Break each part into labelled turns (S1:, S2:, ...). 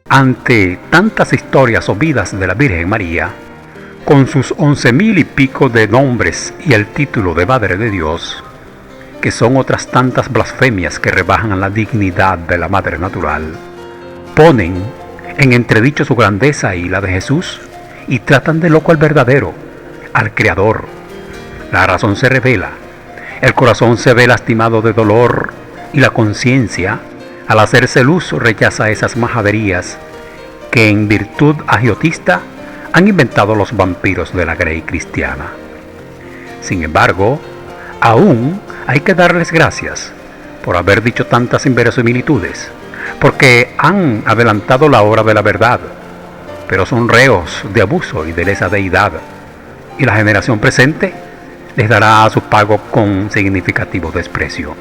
S1: Ante tantas historias o vidas de la Virgen María, con sus 11,000 y pico de nombres y el título de Madre de Dios, que son otras tantas blasfemias que rebajan la dignidad de la Madre Natural, ponen en entredicho su grandeza y la de Jesús y tratan de loco al verdadero, al Creador. La razón se revela, el corazón se ve lastimado de dolor y la conciencia, al hacerse luz, rechaza esas majaderías que en virtud agiotista han inventado los vampiros de la Grey cristiana. Sin embargo, aún hay que darles gracias por haber dicho tantas inverosimilitudes, porque han adelantado la hora de la verdad, pero son reos de abuso y de lesa deidad, y la generación presente les dará a su pago con significativo desprecio.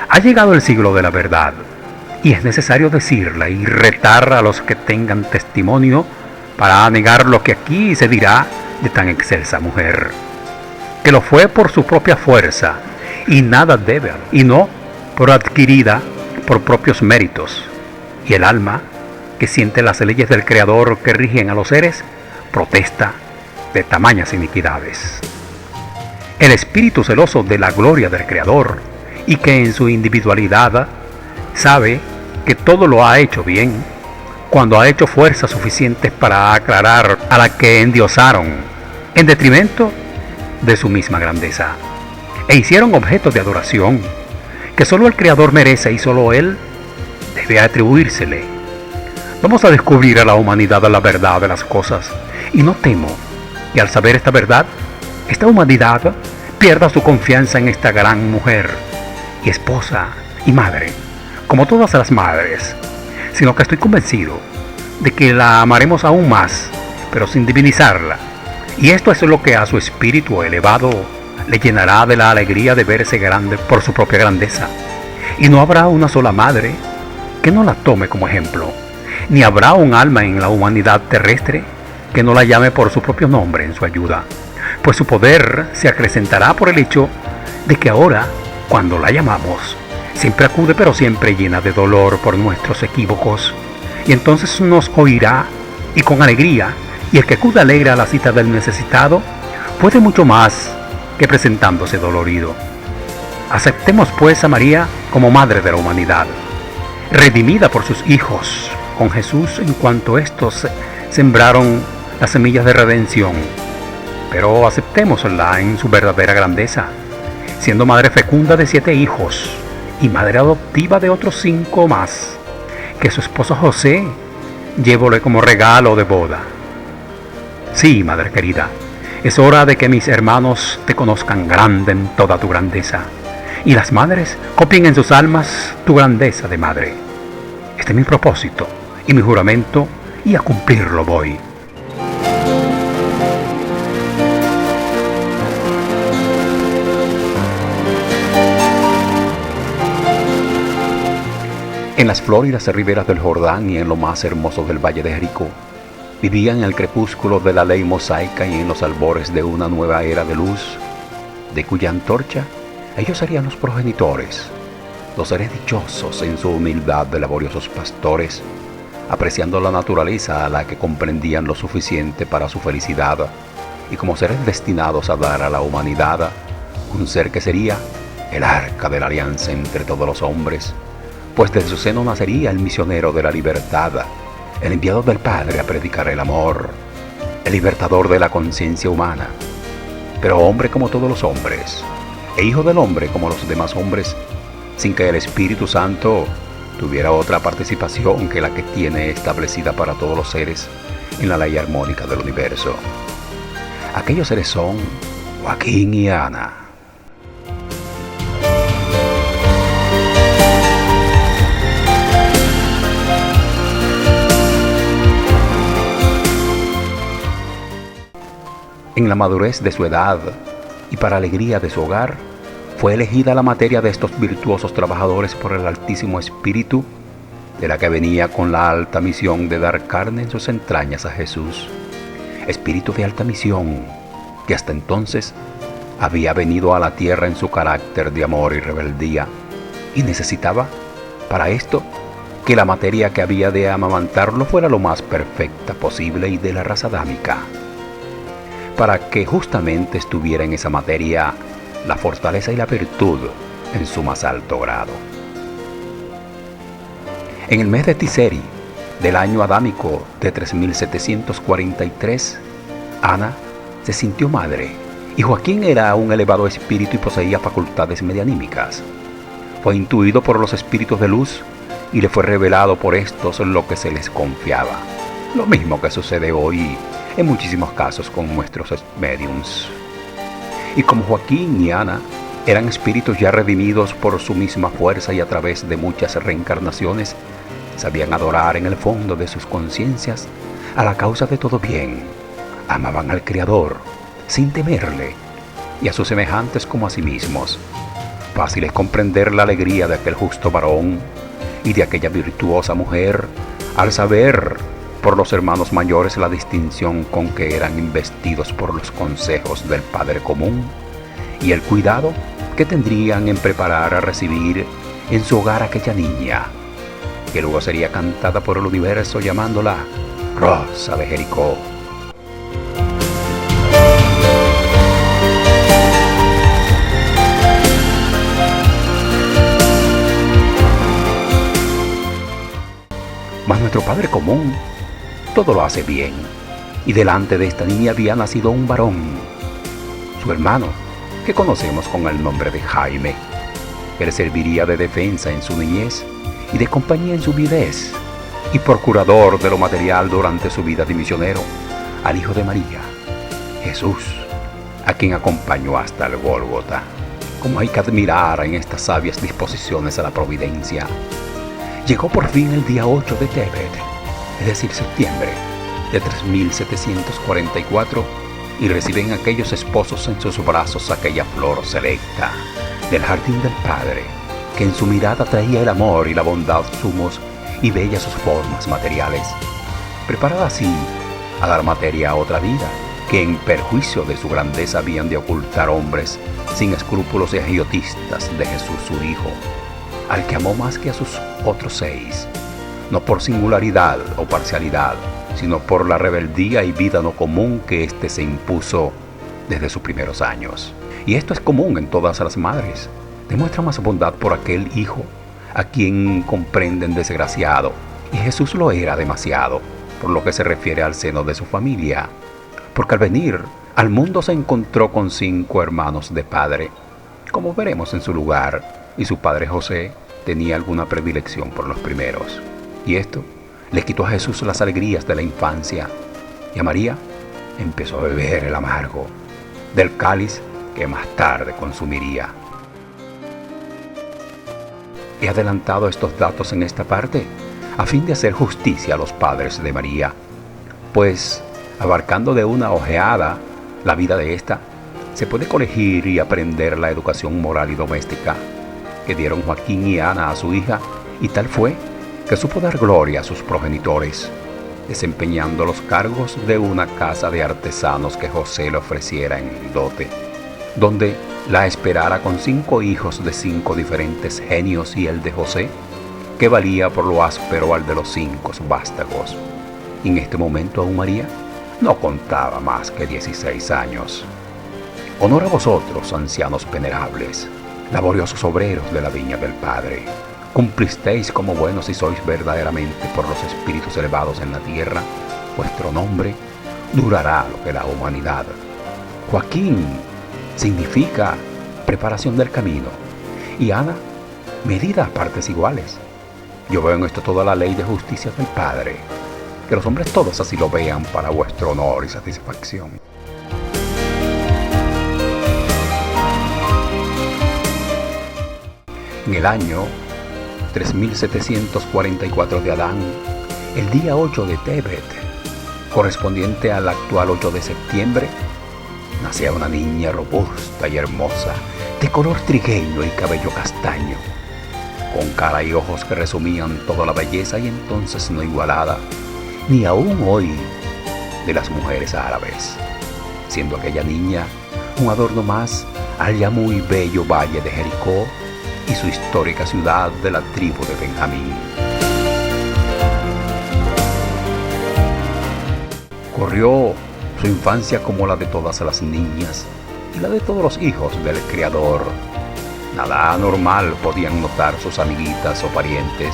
S1: Ha llegado el siglo de la verdad, y es necesario decirla y retar a los que tengan testimonio para negar lo que aquí se dirá de tan excelsa mujer, que lo fue por su propia fuerza, y nada debe, y no por adquirida por propios méritos, y el alma, que siente las leyes del Creador que rigen a los seres, protesta de tamañas iniquidades. El espíritu celoso de la gloria del Creador, y que en su individualidad sabe que todo lo ha hecho bien, cuando ha hecho fuerzas suficientes para aclarar a la que endiosaron, en detrimento de su misma grandeza, e hicieron objeto de adoración, que solo el Creador merece y solo Él debe atribuírsele. Vamos a descubrir a la humanidad la verdad de las cosas, y no temo que al saber esta verdad, esta humanidad pierda su confianza en esta gran mujer, y esposa, y madre, como todas las madres, sino que estoy convencido de que la amaremos aún más, pero sin divinizarla, y esto es lo que a su espíritu elevado le llenará de la alegría de verse grande por su propia grandeza, y no habrá una sola madre que no la tome como ejemplo, ni habrá un alma en la humanidad terrestre que no la llame por su propio nombre en su ayuda, pues su poder se acrecentará por el hecho de que ahora, cuando la llamamos, siempre acude, pero siempre llena de dolor por nuestros equívocos, y entonces nos oirá y con alegría, y el que acude alegre a la cita del necesitado puede mucho más que presentándose dolorido. Aceptemos pues a María como madre de la humanidad, redimida por sus hijos con Jesús en cuanto estos sembraron las semillas de redención, pero aceptémosla en su verdadera grandeza, siendo madre fecunda de 7 hijos y madre adoptiva de otros 5 más, que su esposo José llévole como regalo de boda. Sí, madre querida, es hora de que mis hermanos te conozcan grande en toda tu grandeza, y las madres copien en sus almas tu grandeza de madre. Este es mi propósito y mi juramento, y a cumplirlo voy. En las floridas riberas del Jordán y en lo más hermoso del valle de Jericó, vivían en el crepúsculo de la ley mosaica y en los albores de una nueva era de luz, de cuya antorcha ellos serían los progenitores, los seres dichosos en su humildad de laboriosos pastores, apreciando la naturaleza a la que comprendían lo suficiente para su felicidad, y como seres destinados a dar a la humanidad un ser que sería el arca de la alianza entre todos los hombres, pues de su seno nacería el misionero de la libertad, el enviado del Padre a predicar el amor, el libertador de la conciencia humana, pero hombre como todos los hombres, e hijo del hombre como los demás hombres, sin que el Espíritu Santo tuviera otra participación que la que tiene establecida para todos los seres en la ley armónica del universo. Aquellos seres son Joaquín y Ana. En la madurez de su edad y para alegría de su hogar, fue elegida la materia de estos virtuosos trabajadores por el Altísimo Espíritu, de la que venía con la alta misión de dar carne en sus entrañas a Jesús. Espíritu de alta misión, que hasta entonces había venido a la tierra en su carácter de amor y rebeldía, y necesitaba, para esto, que la materia que había de amamantarlo fuera lo más perfecta posible y de la raza adámica, para que justamente estuviera en esa materia la fortaleza y la virtud en su más alto grado. En el mes de Tiseri del año adámico de 3743, Ana se sintió madre, y Joaquín era un elevado espíritu y poseía facultades medianímicas. Fue intuido por los espíritus de luz y le fue revelado por estos lo que se les confiaba. Lo mismo que sucede hoy en muchísimos casos con nuestros médiums. Y como Joaquín y Ana eran espíritus ya redimidos por su misma fuerza y a través de muchas reencarnaciones, sabían adorar en el fondo de sus conciencias a la causa de todo bien. Amaban al Creador sin temerle y a sus semejantes como a sí mismos. Fácil es comprender la alegría de aquel justo varón y de aquella virtuosa mujer al saber por los hermanos mayores la distinción con que eran investidos por los consejos del Padre Común y el cuidado que tendrían en preparar a recibir en su hogar aquella niña, que luego sería cantada por el universo llamándola Rosa de Jericó. Mas nuestro Padre Común todo lo hace bien, y delante de esta niña había nacido un varón, su hermano, que conocemos con el nombre de Jaime, que le serviría de defensa en su niñez y de compañía en su viudez, y procurador de lo material durante su vida de misionero, al Hijo de María, Jesús, a quien acompañó hasta el Gólgota. Como hay que admirar en estas sabias disposiciones a la providencia. Llegó por fin el día 8 de Tebet, es decir, septiembre de 3744, y reciben aquellos esposos en sus brazos aquella flor selecta del jardín del Padre, que en su mirada traía el amor y la bondad sumos y bellas sus formas materiales, preparada así a dar materia a otra vida, que en perjuicio de su grandeza habían de ocultar hombres sin escrúpulos y agiotistas de Jesús su Hijo, al que amó más que a sus otros 6, no por singularidad o parcialidad, sino por la rebeldía y vida no común que éste se impuso desde sus primeros años. Y esto es común en todas las madres. Demuestra más bondad por aquel hijo a quien comprenden desgraciado, y Jesús lo era demasiado, por lo que se refiere al seno de su familia, porque al venir al mundo se encontró con 5 hermanos de padre, como veremos en su lugar, y su padre José tenía alguna predilección por los primeros, y esto le quitó a Jesús las alegrías de la infancia, y a María empezó a beber el amargo del cáliz que más tarde consumiría. He adelantado estos datos en esta parte a fin de hacer justicia a los padres de María, pues abarcando de una ojeada la vida de esta, se puede colegir y aprender la educación moral y doméstica que dieron Joaquín y Ana a su hija, y tal fue que supo dar gloria a sus progenitores, desempeñando los cargos de una casa de artesanos que José le ofreciera en dote, donde la esperara con 5 hijos de 5 diferentes genios, y el de José, que valía por lo áspero al de los 5 vástagos. En este momento aún María no contaba más que 16 años. Honor a vosotros, ancianos venerables, laboriosos obreros de la viña del Padre. Cumplisteis como buenos si sois verdaderamente por los espíritus elevados en la tierra. Vuestro nombre durará lo que la humanidad. Joaquín significa preparación del camino, y Ana, medida a partes iguales. Yo veo en esto toda la ley de justicia del Padre, que los hombres todos así lo vean para vuestro honor y satisfacción. En el año 3744 de Adán, el día 8 de Tebet, correspondiente al actual 8 de septiembre, nacía una niña robusta y hermosa, de color trigueño y cabello castaño, con cara y ojos que resumían toda la belleza y entonces no igualada, ni aún hoy, de las mujeres árabes, siendo aquella niña un adorno más al ya muy bello valle de Jericó y su histórica ciudad de la tribu de Benjamín. Corrió su infancia como la de todas las niñas y la de todos los hijos del Creador. Nada anormal podían notar sus amiguitas o parientes,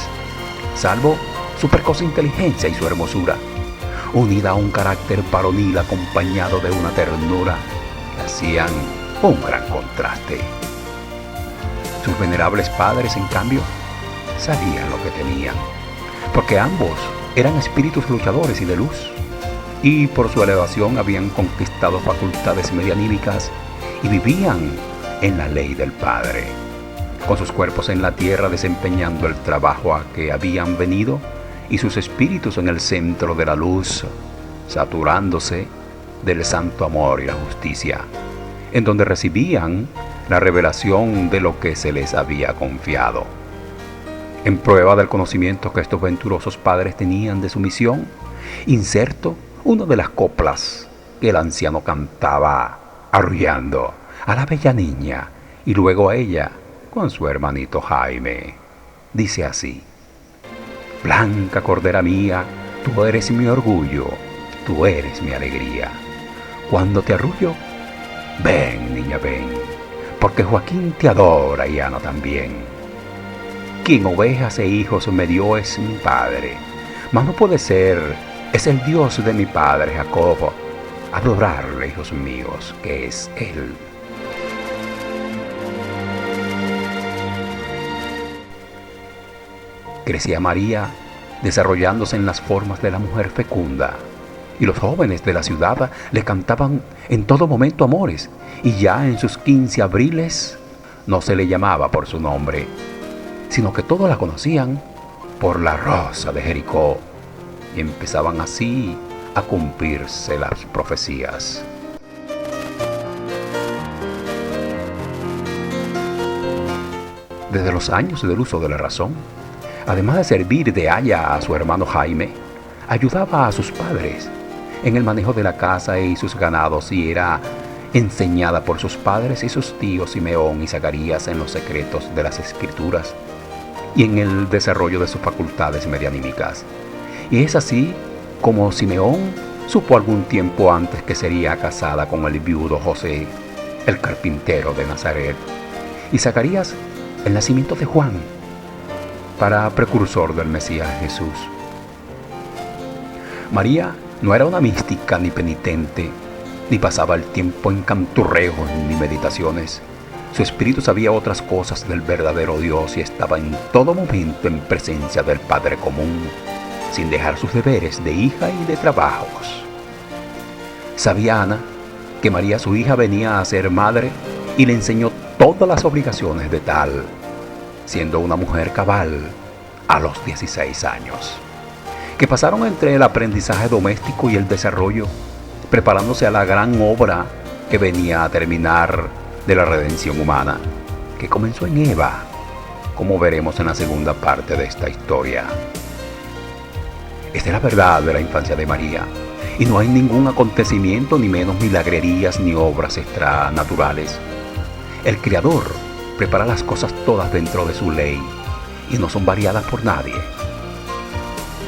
S1: salvo su precoz inteligencia y su hermosura, unida a un carácter varonil acompañado de una ternura que hacían un gran contraste. Sus venerables padres, en cambio, sabían lo que tenían, porque ambos eran espíritus luchadores y de luz, y por su elevación habían conquistado facultades medianímicas y vivían en la ley del Padre, con sus cuerpos en la tierra desempeñando el trabajo a que habían venido y sus espíritus en el centro de la luz, saturándose del santo amor y la justicia, en donde recibían la revelación de lo que se les había confiado. En prueba del conocimiento que estos venturosos padres tenían de su misión, inserto una de las coplas que el anciano cantaba arrullando a la bella niña y luego a ella con su hermanito Jaime. Dice así: Blanca cordera mía, tú eres mi orgullo, tú eres mi alegría. Cuando te arrullo, ven niña ven, porque Joaquín te adora y Ana también. Quien ovejas e hijos me dio es mi padre, mas no puede ser, es el Dios de mi padre Jacob. Adorarle, hijos míos, que es Él. Crecía María desarrollándose en las formas de la mujer fecunda, y los jóvenes de la ciudad le cantaban en todo momento amores, y ya en sus 15 abriles no se le llamaba por su nombre, sino que todos la conocían por la Rosa de Jericó, y empezaban así a cumplirse las profecías. Desde los años del uso de la razón, además de servir de aya a su hermano Jaime, ayudaba a sus padres en el manejo de la casa y sus ganados y era enseñada por sus padres y sus tíos Simeón y Zacarías en los secretos de las Escrituras y en el desarrollo de sus facultades medianímicas. Y es así como Simeón supo algún tiempo antes que sería casada con el viudo José, el carpintero de Nazaret, y Zacarías el nacimiento de Juan, para precursor del Mesías Jesús. María no era una mística ni penitente, ni pasaba el tiempo en canturreos ni meditaciones. Su espíritu sabía otras cosas del verdadero Dios y estaba en todo momento en presencia del Padre común, sin dejar sus deberes de hija y de trabajos. Sabía Ana que María su hija venía a ser madre y le enseñó todas las obligaciones de tal, siendo una mujer cabal a los 16 años, que pasaron entre el aprendizaje doméstico y el desarrollo, preparándose a la gran obra que venía a terminar de la redención humana, que comenzó en Eva, como veremos en la segunda parte de esta historia. Esta es la verdad de la infancia de María, y no hay ningún acontecimiento, ni menos milagrerías ni obras extranaturales. El Creador prepara las cosas todas dentro de su ley, y no son variadas por nadie.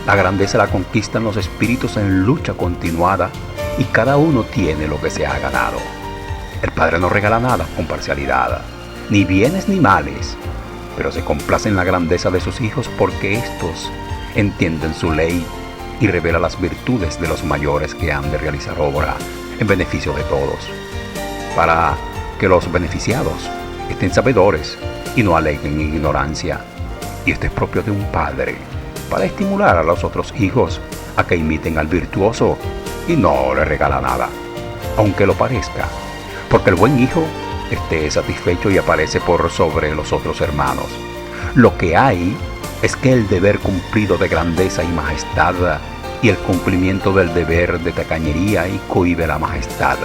S1: La grandeza la conquistan los espíritus en lucha continuada, y cada uno tiene lo que se ha ganado. El Padre no regala nada con parcialidad, ni bienes ni males, pero se complace en la grandeza de sus hijos porque éstos entienden su ley y revela las virtudes de los mayores que han de realizar obra en beneficio de todos, para que los beneficiados estén sabedores y no aleguen ignorancia. Y esto es propio de un padre, para estimular a los otros hijos a que imiten al virtuoso y no le regala nada, aunque lo parezca, porque el buen hijo esté satisfecho y aparece por sobre los otros hermanos. Lo que hay es que el deber cumplido de grandeza y majestad y el cumplimiento del deber de tacañería y cohíbe la majestad,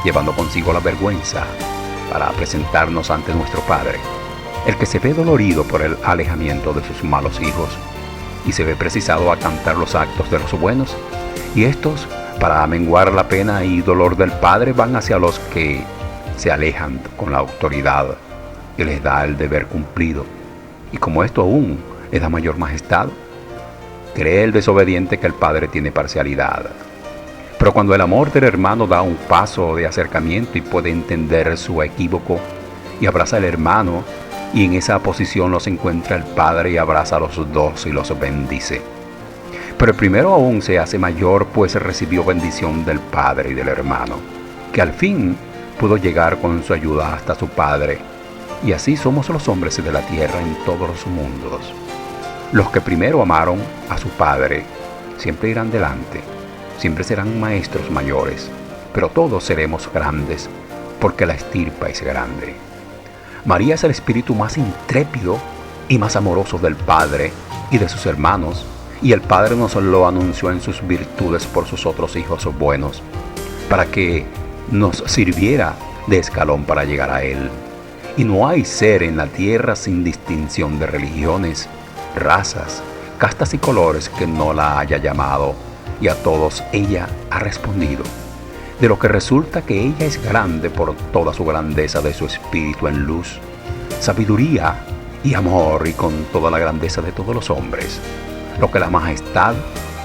S1: llevando consigo la vergüenza para presentarnos ante nuestro Padre, el que se ve dolorido por el alejamiento de sus malos hijos y se ve precisado a cantar los actos de los buenos, y estos, para amenguar la pena y dolor del Padre, van hacia los que se alejan con la autoridad que les da el deber cumplido. Y como esto aún les da mayor majestad, cree el desobediente que el Padre tiene parcialidad. Pero cuando el amor del hermano da un paso de acercamiento y puede entender su equívoco y abraza al hermano, y en esa posición los encuentra el Padre y abraza a los dos y los bendice. Pero el primero aún se hace mayor, pues recibió bendición del Padre y del hermano, que al fin pudo llegar con su ayuda hasta su Padre. Y así somos los hombres de la tierra en todos los mundos. Los que primero amaron a su Padre siempre irán delante, siempre serán maestros mayores, pero todos seremos grandes, porque la estirpa es grande. María es el espíritu más intrépido y más amoroso del Padre y de sus hermanos, y el Padre nos lo anunció en sus virtudes por sus otros hijos buenos, para que nos sirviera de escalón para llegar a Él. Y no hay ser en la tierra sin distinción de religiones, razas, castas y colores que no la haya llamado, y a todos ella ha respondido. De lo que resulta que ella es grande por toda su grandeza de su espíritu en luz, sabiduría y amor, y con toda la grandeza de todos los hombres. Lo que la majestad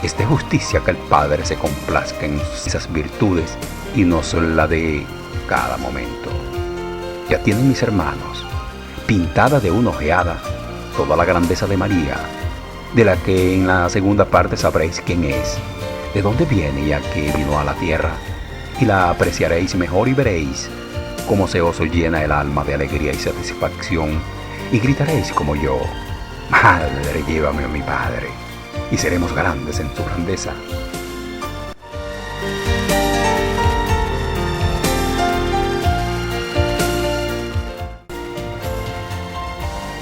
S1: es de justicia que el Padre se complazca en esas virtudes y nos la dé cada momento. Ya tienen mis hermanos, pintada de una ojeada, toda la grandeza de María, de la que en la segunda parte sabréis quién es, de dónde viene y a qué vino a la tierra, y la apreciaréis mejor y veréis cómo se os llena el alma de alegría y satisfacción, y gritaréis como yo: Madre, llévame a mi Padre, y seremos grandes en su grandeza.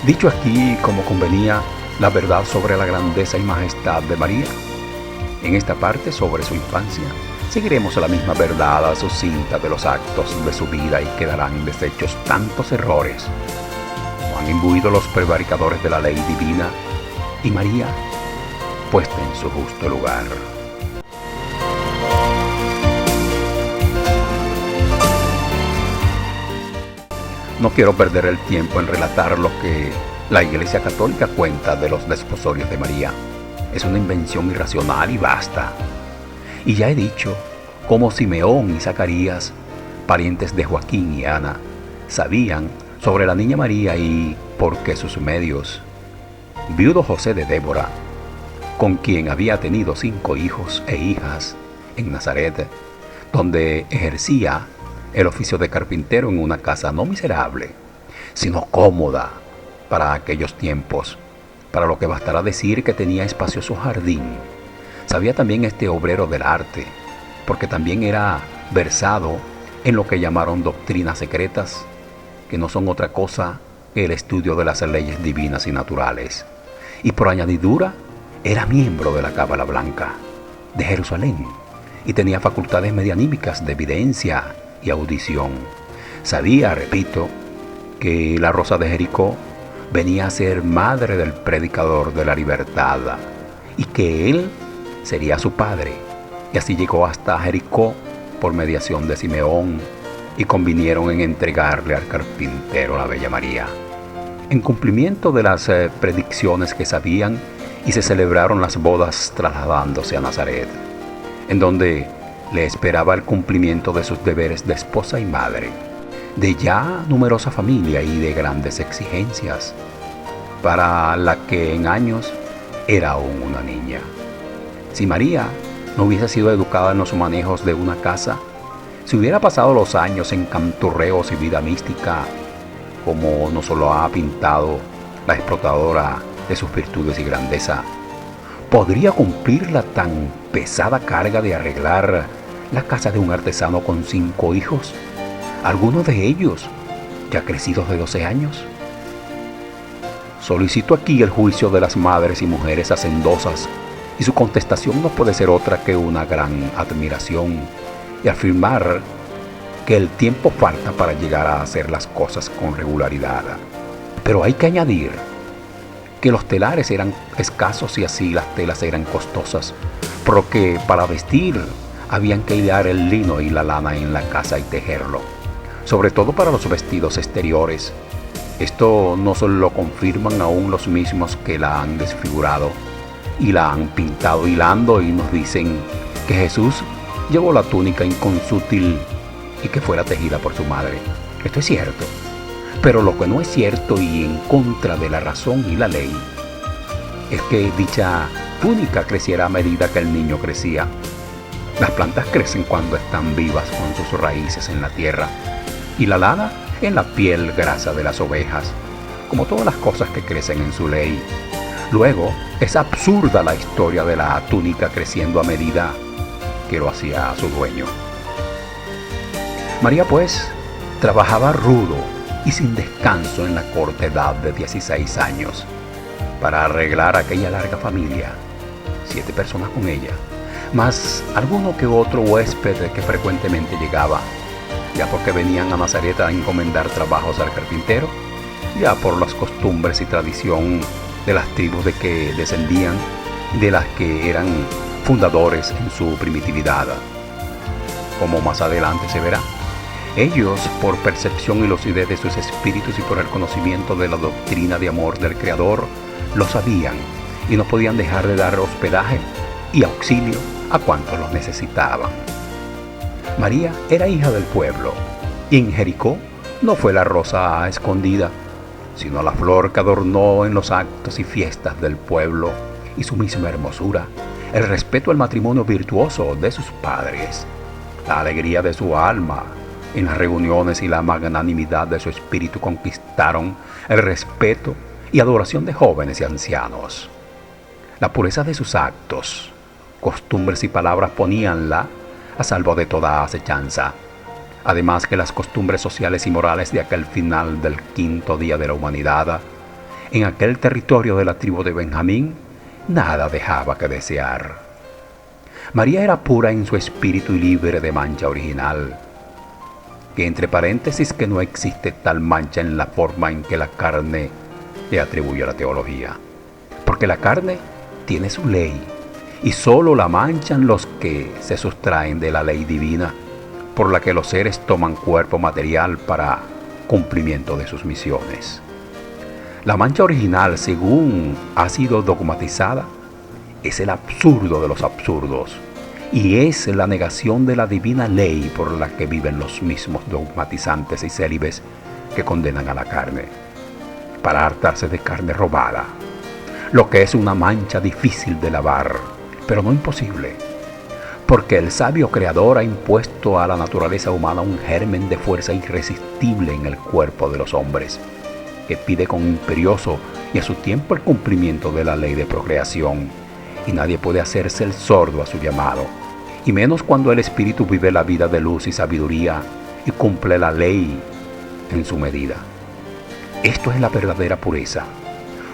S1: Dicho aquí como convenía la verdad sobre la grandeza y majestad de María, en esta parte sobre su infancia seguiremos la misma verdad sucinta de los actos de su vida y quedarán deshechos tantos errores como han imbuido los prevaricadores de la ley divina, y María puesta en su justo lugar. No quiero perder el tiempo en relatar lo que la Iglesia Católica cuenta de los desposorios de María. Es una invención irracional y vasta. Y ya he dicho cómo Simeón y Zacarías, parientes de Joaquín y Ana, sabían sobre la niña María y por qué sus medios. Viudo José de Débora, con quien había tenido 5 hijos e hijas en Nazaret, donde ejercía el oficio de carpintero en una casa no miserable, sino cómoda para aquellos tiempos, para lo que bastará decir que tenía espacioso jardín. Sabía también este obrero del arte, porque también era versado en lo que llamaron doctrinas secretas, que no son otra cosa que el estudio de las leyes divinas y naturales. Y por añadidura, era miembro de la Cábala Blanca de Jerusalén, y tenía facultades medianímicas de evidencia y audición. Sabía, repito, que la Rosa de Jericó venía a ser madre del predicador de la libertad y que él sería su padre. Y así llegó hasta Jericó por mediación de Simeón y convinieron en entregarle al carpintero la Bella María. En cumplimiento de las predicciones que sabían, y se celebraron las bodas trasladándose a Nazaret, en donde le esperaba el cumplimiento de sus deberes de esposa y madre, de ya numerosa familia y de grandes exigencias, para la que en años era aún una niña. Si María no hubiese sido educada en los manejos de una casa, si hubiera pasado los años en canturreos y vida mística, como nos lo ha pintado la explotadora de sus virtudes y grandeza, podría cumplir la tan pesada carga de arreglar la casa de un artesano con 5 hijos, algunos de ellos ya crecidos de 12 años. Solicito aquí el juicio de las madres y mujeres hacendosas, y su contestación no puede ser otra que una gran admiración y afirmar que el tiempo falta para llegar a hacer las cosas con regularidad. Pero hay que añadir que los telares eran escasos y así las telas eran costosas, por lo que para vestir habían que hilar el lino y la lana en la casa y tejerlo, sobre todo para los vestidos exteriores. Esto no solo lo confirman aún los mismos que la han desfigurado y la han pintado hilando, y nos dicen que Jesús llevó la túnica inconsútil y que fuera tejida por su madre. Esto es cierto. Pero lo que no es cierto y en contra de la razón y la ley es que dicha túnica creciera a medida que el niño crecía. Las plantas crecen cuando están vivas con sus raíces en la tierra y la lana en la piel grasa de las ovejas, como todas las cosas que crecen en su ley. Luego, es absurda la historia de la túnica creciendo a medida que lo hacía su dueño. María, pues, trabajaba rudo y sin descanso en la corta edad de 16 años para arreglar aquella larga familia, 7 personas con ella, más alguno que otro huésped que frecuentemente llegaba, ya porque venían a Nazaret a encomendar trabajos al carpintero, ya por las costumbres y tradición de las tribus de que descendían, de las que eran fundadores en su primitividad. Como más adelante se verá, ellos, por percepción y lucidez de sus espíritus y por el conocimiento de la doctrina de amor del Creador, lo sabían y no podían dejar de dar hospedaje y auxilio a cuantos los necesitaban. María era hija del pueblo y en Jericó no fue la rosa escondida, sino la flor que adornó en los actos y fiestas del pueblo y su misma hermosura, el respeto al matrimonio virtuoso de sus padres, la alegría de su alma en las reuniones y la magnanimidad de su espíritu conquistaron el respeto y adoración de jóvenes y ancianos. La pureza de sus actos, costumbres y palabras poníanla a salvo de toda acechanza. Además que las costumbres sociales y morales de aquel final del 5.º día de la humanidad, en aquel territorio de la tribu de Benjamín, nada dejaba que desear. María era pura en su espíritu y libre de mancha original, que entre paréntesis que no existe tal mancha en la forma en que la carne le atribuye a la teología, porque la carne tiene su ley y solo la manchan los que se sustraen de la ley divina, por la que los seres toman cuerpo material para cumplimiento de sus misiones. La mancha original, según ha sido dogmatizada, es el absurdo de los absurdos y es la negación de la divina ley por la que viven los mismos dogmatizantes y célibes que condenan a la carne, para hartarse de carne robada, lo que es una mancha difícil de lavar, pero no imposible, porque el sabio creador ha impuesto a la naturaleza humana un germen de fuerza irresistible en el cuerpo de los hombres, que pide con imperioso y a su tiempo el cumplimiento de la ley de procreación, y nadie puede hacerse el sordo a su llamado, y menos cuando el espíritu vive la vida de luz y sabiduría y cumple la ley en su medida. Esto es la verdadera pureza,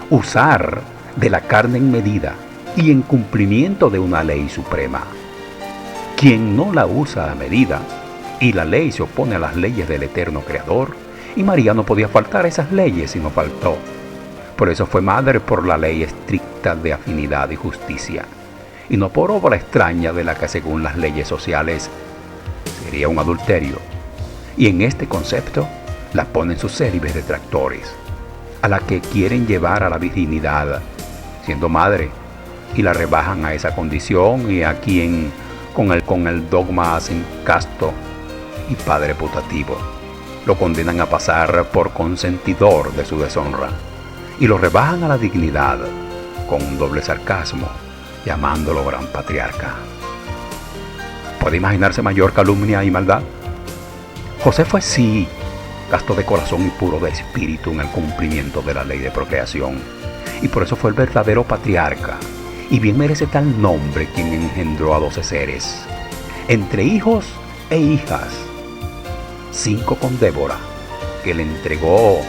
S1: usar de la carne en medida y en cumplimiento de una ley suprema. Quien no la usa a medida, y la ley se opone a las leyes del eterno Creador, y María no podía faltar a esas leyes y no faltó. Por eso fue madre por la ley estricta de afinidad y justicia, y no por obra extraña de la que según las leyes sociales sería un adulterio. Y en este concepto la ponen sus célibes detractores, a la que quieren llevar a la virginidad, siendo madre, y la rebajan a esa condición, y a quien con el dogma hacen casto y padre putativo. Lo condenan a pasar por consentidor de su deshonra y lo rebajan a la dignidad con un doble sarcasmo, llamándolo gran patriarca. ¿Puede imaginarse mayor calumnia y maldad? José fue sí casto de corazón y puro de espíritu en el cumplimiento de la ley de procreación, y por eso fue el verdadero patriarca, y bien merece tal nombre quien engendró a 12 seres, entre hijos e hijas, 5 con Débora, que le entregó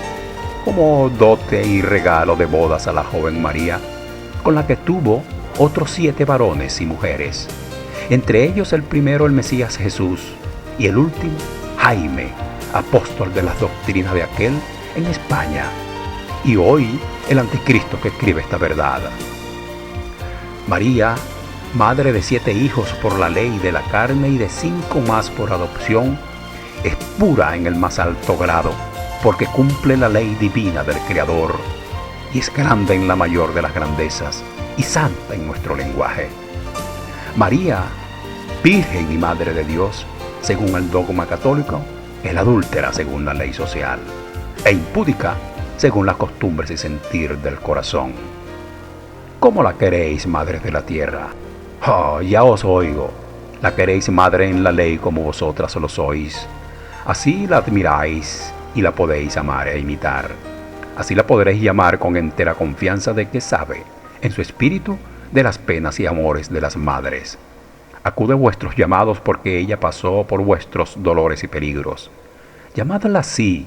S1: como dote y regalo de bodas a la joven María, con la que tuvo otros 7 varones y mujeres, entre ellos el primero el Mesías Jesús, y el último Jaime, apóstol de las doctrinas de aquel en España, y hoy el anticristo que escribe esta verdad. María, madre de 7 hijos por la ley de la carne y de 5 más por adopción, es pura en el más alto grado, porque cumple la ley divina del Creador, y es grande en la mayor de las grandezas, y santa en nuestro lenguaje. María virgen y madre de Dios, según el dogma católico, es la adúltera según la ley social, e impúdica según las costumbres y sentir del corazón. ¿Cómo la queréis, madre de la tierra? Oh, ya os oigo. La queréis madre en la ley como vosotras lo sois. Así la admiráis y la podéis amar e imitar. Así la podréis llamar con entera confianza de que sabe, en su espíritu, de las penas y amores de las madres. Acude vuestros llamados porque ella pasó por vuestros dolores y peligros. Llamadla así,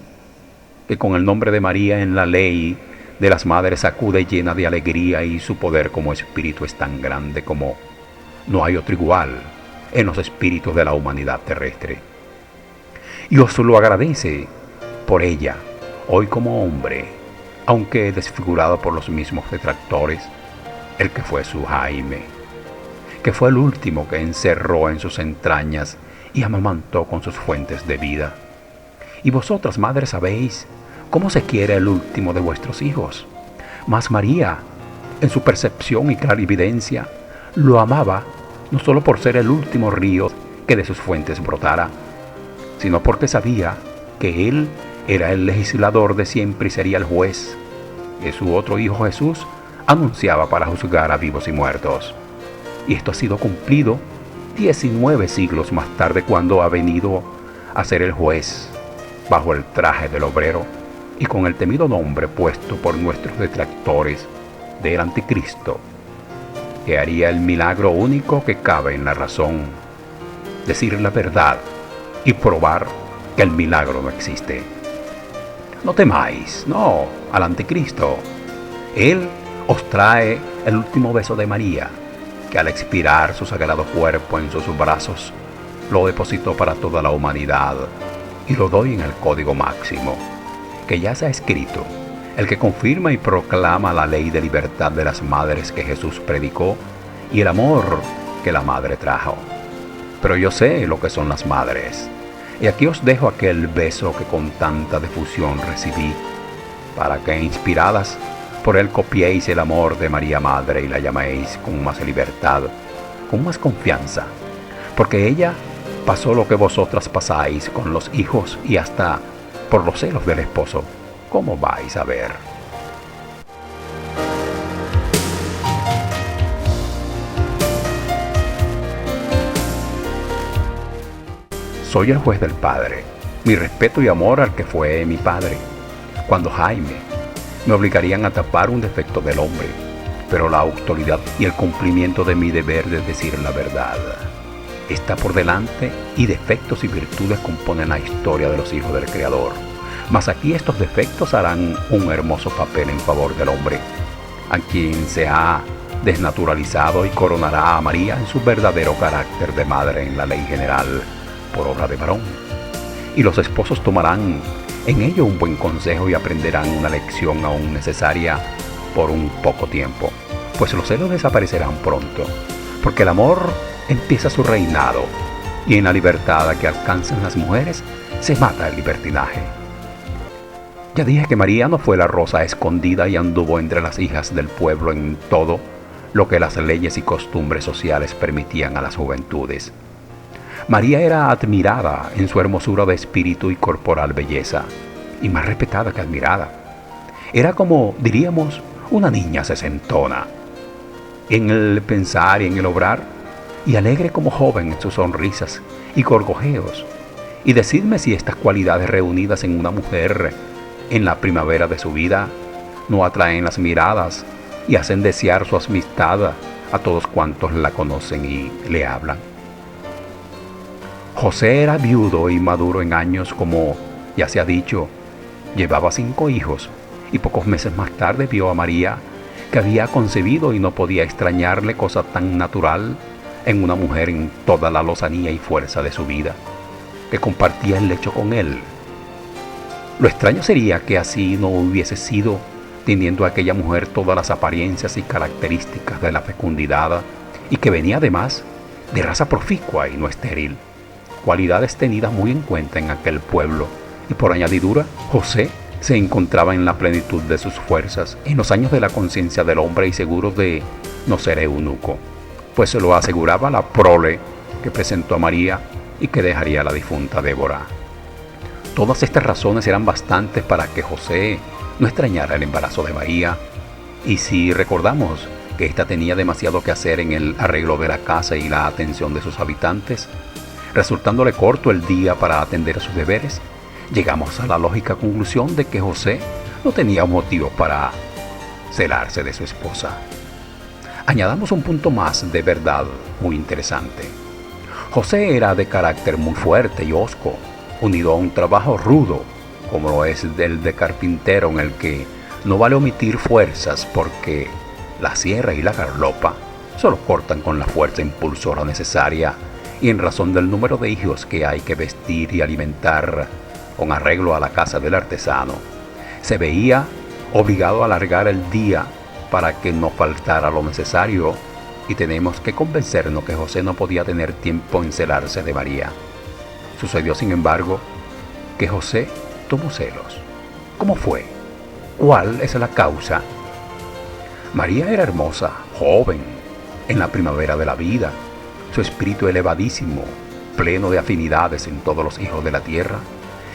S1: que con el nombre de María en la ley de las madres acude llena de alegría y su poder como espíritu es tan grande como no hay otro igual en los espíritus de la humanidad terrestre. Y os lo agradece por ella, hoy como hombre, aunque desfigurado por los mismos detractores, el que fue su Jaime, que fue el último que encerró en sus entrañas y amamantó con sus fuentes de vida. Y vosotras, madres, sabéis cómo se quiere el último de vuestros hijos. Mas María, en su percepción y clarividencia, lo amaba no solo por ser el último río que de sus fuentes brotara, sino porque sabía que él era el legislador de siempre y sería el juez que su otro hijo Jesús anunciaba para juzgar a vivos y muertos. Y esto ha sido cumplido 19 siglos más tarde, cuando ha venido a ser el juez bajo el traje del obrero y con el temido nombre puesto por nuestros detractores del Anticristo, que haría el milagro único que cabe en la razón: decir la verdad y probar que el milagro no existe. No temáis, no, al Anticristo. Él os trae el último beso de María, que al expirar su sagrado cuerpo en sus brazos, lo depositó para toda la humanidad, y lo doy en el código máximo, que ya se ha escrito, el que confirma y proclama la ley de libertad de las madres que Jesús predicó y el amor que la madre trajo. Pero yo sé lo que son las madres, y aquí os dejo aquel beso que con tanta difusión recibí, para que inspiradas por él copiéis el amor de María Madre y la llaméis con más libertad, con más confianza, porque ella pasó lo que vosotras pasáis con los hijos y hasta por los celos del esposo. ¿Cómo vais a ver? Soy el juez del Padre. Mi respeto y amor al que fue mi padre. Cuando Jaime me obligarían a tapar un defecto del hombre, pero la autoridad y el cumplimiento de mi deber de decir la verdad está por delante, y defectos y virtudes componen la historia de los hijos del Creador. Mas aquí estos defectos harán un hermoso papel en favor del hombre, a quien se ha desnaturalizado, y coronará a María en su verdadero carácter de madre en la ley general por obra de varón. Y los esposos tomarán en ello un buen consejo y aprenderán una lección aún necesaria por un poco tiempo, pues los celos desaparecerán pronto, porque el amor empieza su reinado, y en la libertad a que alcanzan las mujeres se mata el libertinaje. Ya dije que María no fue la rosa escondida y anduvo entre las hijas del pueblo en todo lo que las leyes y costumbres sociales permitían a las juventudes. María era admirada en su hermosura de espíritu y corporal belleza, y más respetada que admirada. Era como, diríamos, una niña sesentona en el pensar y en el obrar, y alegre como joven en sus sonrisas y gorgojeos. Y decidme si estas cualidades reunidas en una mujer en la primavera de su vida no atraen las miradas y hacen desear su amistad a todos cuantos la conocen y le hablan. José era viudo y maduro en años, como ya se ha dicho. Llevaba 5 hijos, y pocos meses más tarde vio a María, que había concebido, y no podía extrañarle cosa tan natural en una mujer en toda la lozanía y fuerza de su vida, que compartía el lecho con él. Lo extraño sería que así no hubiese sido, teniendo aquella mujer todas las apariencias y características de la fecundidad, y que venía además de raza proficua y no estéril, cualidades tenidas muy en cuenta en aquel pueblo. Y por añadidura, José se encontraba en la plenitud de sus fuerzas, en los años de la conciencia del hombre y seguro de no ser eunuco, pues se lo aseguraba la prole que presentó a María y que dejaría a la difunta Débora. Todas estas razones eran bastantes para que José no extrañara el embarazo de María, y si recordamos que ésta tenía demasiado que hacer en el arreglo de la casa y la atención de sus habitantes, resultándole corto el día para atender a sus deberes, llegamos a la lógica conclusión de que José no tenía motivos para celarse de su esposa. Añadamos un punto más de verdad muy interesante. José era de carácter muy fuerte y hosco, unido a un trabajo rudo, como lo es el de carpintero, en el que no vale omitir fuerzas porque la sierra y la garlopa solo cortan con la fuerza impulsora necesaria, y en razón del número de hijos que hay que vestir y alimentar con arreglo a la casa del artesano, se veía obligado a alargar el día para que no faltara lo necesario, y tenemos que convencernos que José no podía tener tiempo en celarse de María. Sucedió, sin embargo, que José tuvo celos. ¿Cómo fue? ¿Cuál es la causa? María era hermosa, joven, en la primavera de la vida, su espíritu elevadísimo, pleno de afinidades en todos los hijos de la tierra,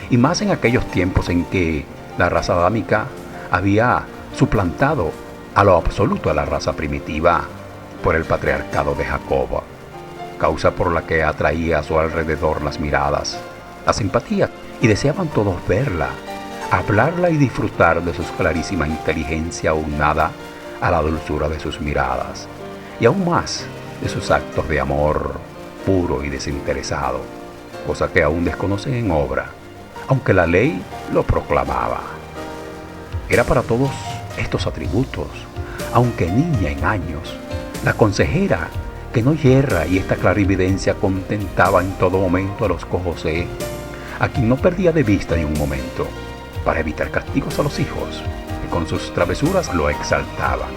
S1: y más en aquellos tiempos en que la raza adámica había suplantado a lo absoluto a la raza primitiva por el patriarcado de Jacob, causa por la que atraía a su alrededor las miradas, la simpatía, y deseaban todos verla, hablarla y disfrutar de su clarísima inteligencia aunada a la dulzura de sus miradas, y aún más de sus actos de amor puro y desinteresado, cosa que aún desconocen en obra, aunque la ley lo proclamaba. Era para todos estos atributos, aunque niña en años, la consejera que no yerra, y esta clarividencia contentaba en todo momento a los José, a quien no perdía de vista ni un momento, para evitar castigos a los hijos, que con sus travesuras lo exaltaban.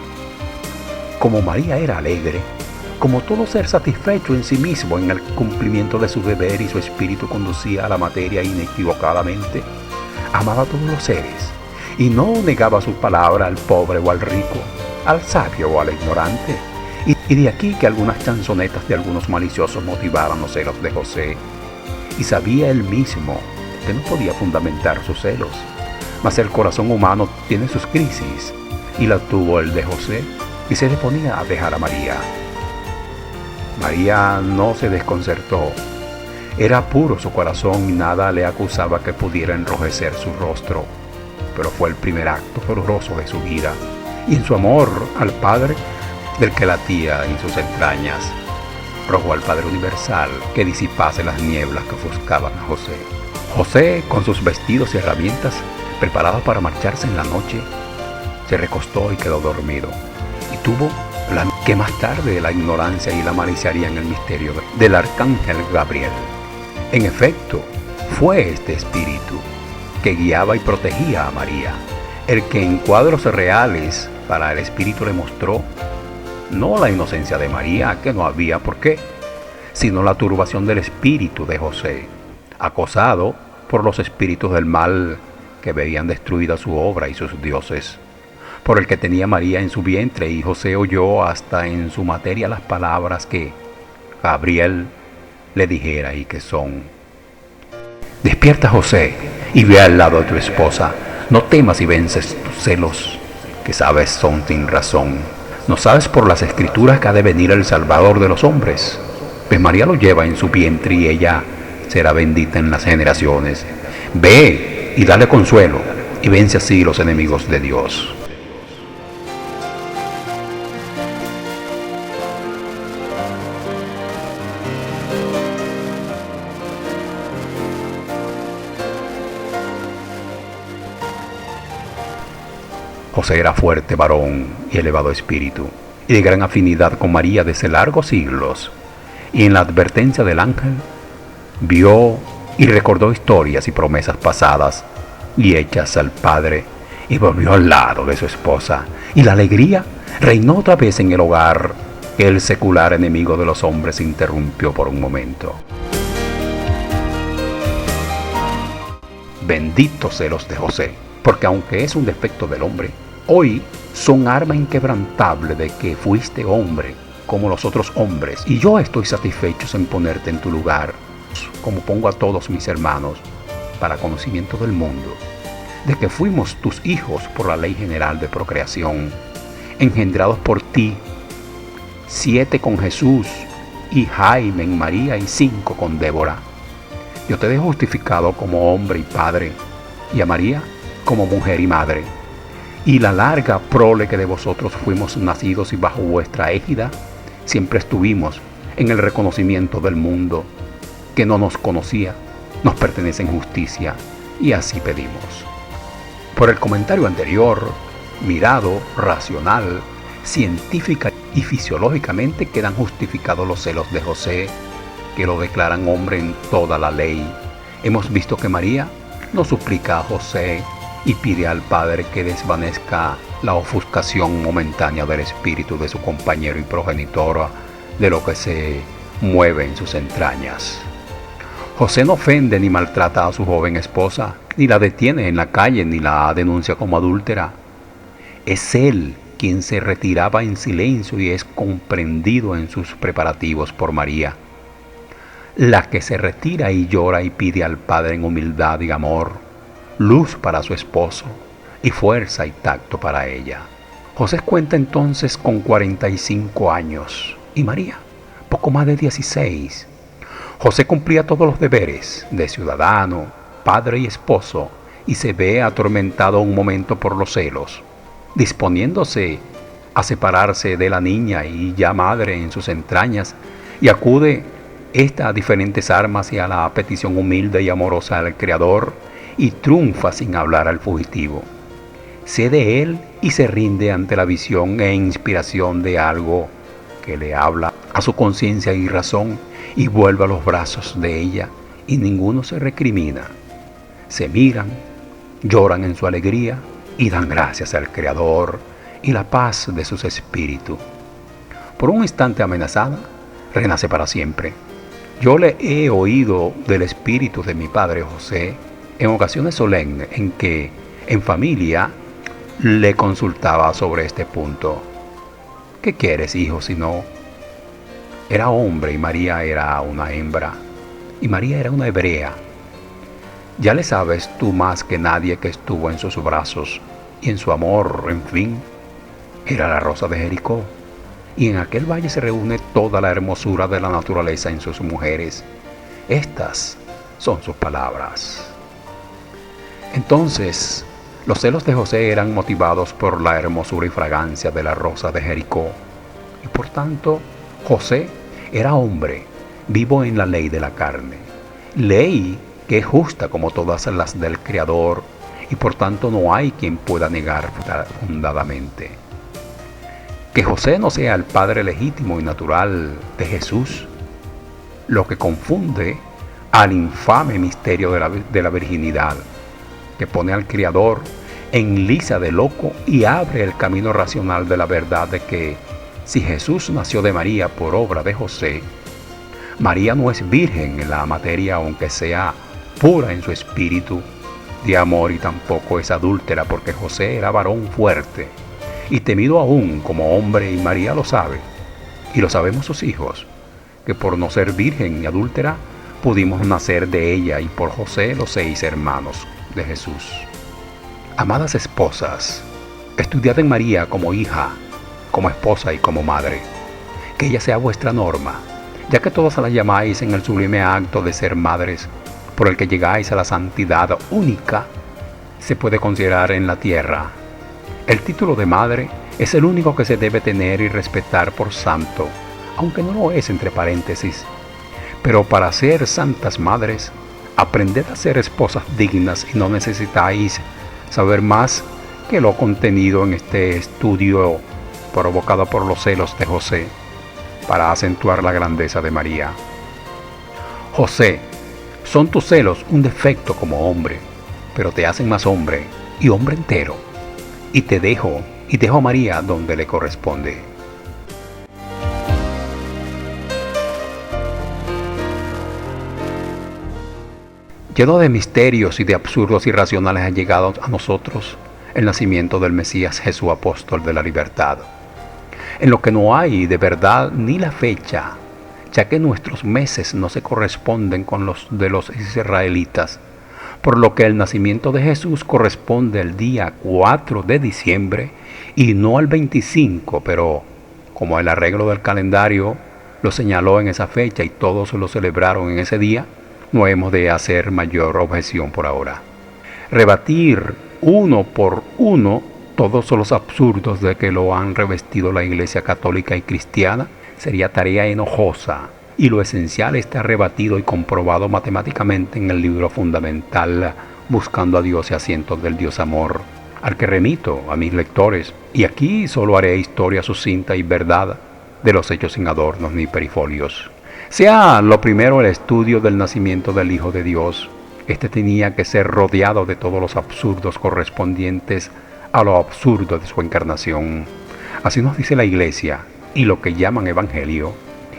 S1: Como María era alegre, como todo ser satisfecho en sí mismo en el cumplimiento de su deber, y su espíritu conducía a la materia inequivocadamente, amaba a todos los seres, y no negaba su palabra al pobre o al rico, al sabio o al ignorante. Y de aquí que algunas chanzonetas de algunos maliciosos motivaban los celos de José, y sabía él mismo que no podía fundamentar sus celos, mas el corazón humano tiene sus crisis, y la tuvo el de José, y se le ponía a dejar a María. María no se desconcertó, era puro su corazón y nada le acusaba que pudiera enrojecer su rostro, pero fue el primer acto doloroso de su vida, y en su amor al Padre, del que latía en sus entrañas, rogó al Padre Universal que disipase las nieblas que ofuscaban a José. José, con sus vestidos y herramientas, preparado para marcharse en la noche, se recostó y quedó dormido, y tuvo la que más tarde la ignorancia y la malicia harían el misterio del arcángel Gabriel. En efecto, fue este espíritu que guiaba y protegía a María, el que en cuadros reales para el espíritu le mostró no la inocencia de María, que no había por qué, sino la turbación del espíritu de José, acosado por los espíritus del mal que veían destruida su obra y sus dioses, por el que tenía María en su vientre, y José oyó hasta en su materia las palabras que Gabriel le dijera, y que son: despierta, José, y ve al lado de tu esposa, no temas y vences tus celos, que sabes son sin razón. ¿No sabes por las escrituras que ha de venir el Salvador de los hombres? Pues María lo lleva en su vientre, y ella será bendita en las generaciones. Ve y dale consuelo, y vence así los enemigos de Dios. José era fuerte varón y elevado espíritu, y de gran afinidad con María desde largos siglos, y en la advertencia del ángel vio y recordó historias y promesas pasadas y hechas al Padre, y volvió al lado de su esposa, y la alegría reinó otra vez en el hogar, que el secular enemigo de los hombres interrumpió por un momento. Benditos celos de José, porque aunque es un defecto del hombre, hoy son arma inquebrantable de que fuiste hombre, como los otros hombres, y yo estoy satisfecho en ponerte en tu lugar, como pongo a todos mis hermanos, para conocimiento del mundo, de que fuimos tus hijos por la ley general de procreación, engendrados por ti, 7 con Jesús, y Jaime en María, y 5 con Débora. Yo te dejo justificado como hombre y padre, y a María como mujer y madre. Y la larga prole que de vosotros fuimos nacidos y bajo vuestra égida, siempre estuvimos en el reconocimiento del mundo, que no nos conocía, nos pertenece en justicia, y así pedimos. Por el comentario anterior, mirado, racional, científica y fisiológicamente quedan justificados los celos de José, que lo declaran hombre en toda la ley. Hemos visto que María no suplica a José y pide al Padre que desvanezca la ofuscación momentánea del espíritu de su compañero y progenitor, de lo que se mueve en sus entrañas. José no ofende ni maltrata a su joven esposa, ni la detiene en la calle, ni la denuncia como adúltera. Es él quien se retiraba en silencio y es comprendido en sus preparativos por María, la que se retira y llora y pide al Padre en humildad y amor, luz para su esposo y fuerza y tacto para ella. José cuenta entonces con 45 años y María poco más de 16. José cumplía todos los deberes de ciudadano, padre y esposo, y se ve atormentado un momento por los celos, disponiéndose a separarse de la niña y ya madre en sus entrañas, y acude a diferentes armas y a la petición humilde y amorosa del Creador, y triunfa sin hablar al fugitivo. Cede él y se rinde ante la visión e inspiración de algo que le habla a su conciencia y razón, y vuelve a los brazos de ella, y ninguno se recrimina. Se miran, lloran en su alegría y dan gracias al Creador y la paz de sus espíritus. Por un instante amenazada, renace para siempre. Yo le he oído del espíritu de mi padre José en ocasiones solemnes en que, en familia, le consultaba sobre este punto. ¿Qué quieres, hijo, si no? Era hombre y María era una hembra, y María era una hebrea. Ya le sabes tú más que nadie que estuvo en sus brazos y en su amor, en fin, era la rosa de Jericó. Y en aquel valle se reúne toda la hermosura de la naturaleza en sus mujeres. Estas son sus palabras. Entonces, los celos de José eran motivados por la hermosura y fragancia de la rosa de Jericó. Y por tanto, José era hombre, vivo en la ley de la carne. Ley que es justa como todas las del Creador, y por tanto no hay quien pueda negar fundadamente. Que José no sea el padre legítimo y natural de Jesús, lo que confunde al infame misterio de la virginidad, que pone al Creador en lisa de loco y abre el camino racional de la verdad de que si Jesús nació de María por obra de José, María no es virgen en la materia, aunque sea pura en su espíritu de amor, y tampoco es adúltera, porque José era varón fuerte y temido aún como hombre, y María lo sabe, y lo sabemos sus hijos, que por no ser virgen y adúltera pudimos nacer de ella, y por José los 6 hermanos de Jesús. Amadas esposas, estudiad en María como hija, como esposa y como madre, que ella sea vuestra norma, ya que todas la llamáis en el sublime acto de ser madres, por el que llegáis a la santidad única, se puede considerar en la tierra. El título de madre es el único que se debe tener y respetar por santo, aunque no lo es entre paréntesis. Pero para ser santas madres, aprended a ser esposas dignas, y no necesitáis saber más que lo contenido en este estudio provocado por los celos de José, para acentuar la grandeza de María. José, son tus celos un defecto como hombre, pero te hacen más hombre y hombre entero. Y dejo a María donde le corresponde. Lleno de misterios y de absurdos irracionales ha llegado a nosotros el nacimiento del Mesías Jesús, apóstol de la libertad. en lo que no hay de verdad ni la fecha, ya que nuestros meses no se corresponden con los de los israelitas, por lo que el nacimiento de Jesús corresponde al día 4 de diciembre y no al 25, pero como el arreglo del calendario lo señaló en esa fecha y todos lo celebraron en ese día, no hemos de hacer mayor objeción por ahora. Rebatir uno por uno todos los absurdos de que lo han revestido la Iglesia católica y cristiana sería tarea enojosa, y lo esencial está rebatido y comprobado matemáticamente en el libro fundamental Buscando a Dios y Asientos del Dios Amor, al que remito a mis lectores, y aquí solo haré historia sucinta y verdad de los hechos sin adornos ni perifolios. Sea lo primero el estudio del nacimiento del Hijo de Dios. Este tenía que ser rodeado de todos los absurdos correspondientes a lo absurdo de su encarnación. Así nos dice la Iglesia y lo que llaman Evangelio,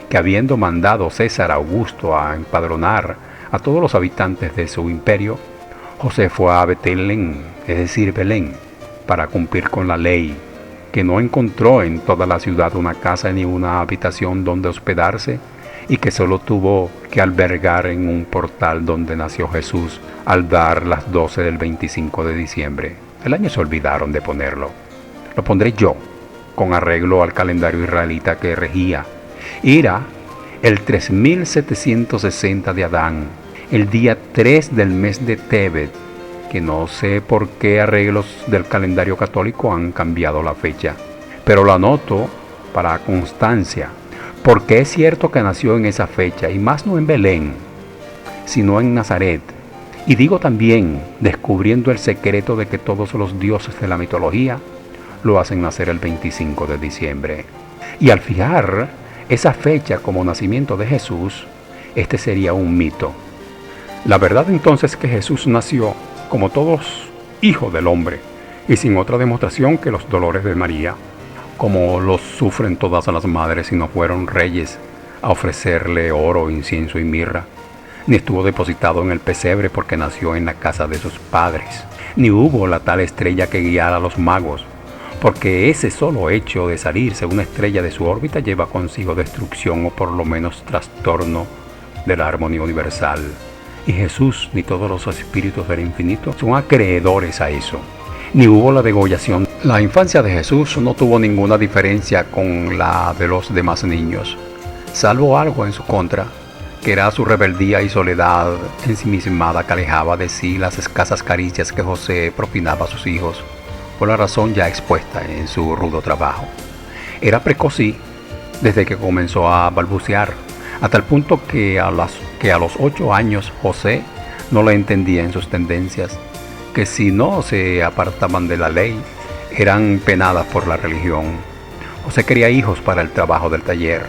S1: que habiendo mandado César Augusto a empadronar a todos los habitantes de su imperio, José fue a Betlén, es decir, Belén, para cumplir con la ley, que no encontró en toda la ciudad una casa ni una habitación donde hospedarse, y que solo tuvo que albergar en un portal donde nació Jesús al dar las 12 del 25 de diciembre. El año se olvidaron de ponerlo. Lo pondré yo, con arreglo al calendario israelita que regía. Era el 3760 de Adán, el día 3 del mes de Tebet, que no sé por qué arreglos del calendario católico han cambiado la fecha, pero lo anoto para constancia, porque es cierto que nació en esa fecha, y más no en Belén, sino en Nazaret. Y digo también, descubriendo el secreto de que todos los dioses de la mitología lo hacen nacer el 25 de diciembre. Y al fijar esa fecha como nacimiento de Jesús, este sería un mito. La verdad entonces es que Jesús nació, como todos, hijo del hombre, y sin otra demostración que los dolores de María, como los sufren todas las madres si no fueron reyes a ofrecerle oro, incienso y mirra, ni estuvo depositado en el pesebre porque nació en la casa de sus padres, ni hubo la tal estrella que guiara a los magos, porque ese solo hecho de salirse una estrella de su órbita lleva consigo destrucción o por lo menos trastorno de la armonía universal. Y Jesús ni todos los espíritus del infinito son acreedores a eso. Ni hubo la degollación. La infancia de Jesús no tuvo ninguna diferencia con la de los demás niños, salvo algo en su contra, que era su rebeldía y soledad ensimismada que alejaba de sí las escasas caricias que José propinaba a sus hijos, por la razón ya expuesta en su rudo trabajo. Era precoz, sí, desde que comenzó a balbucear, a tal punto que a los 8 años José no le entendía en sus tendencias, que si no se apartaban de la ley, eran penadas por la religión. José quería hijos para el trabajo del taller,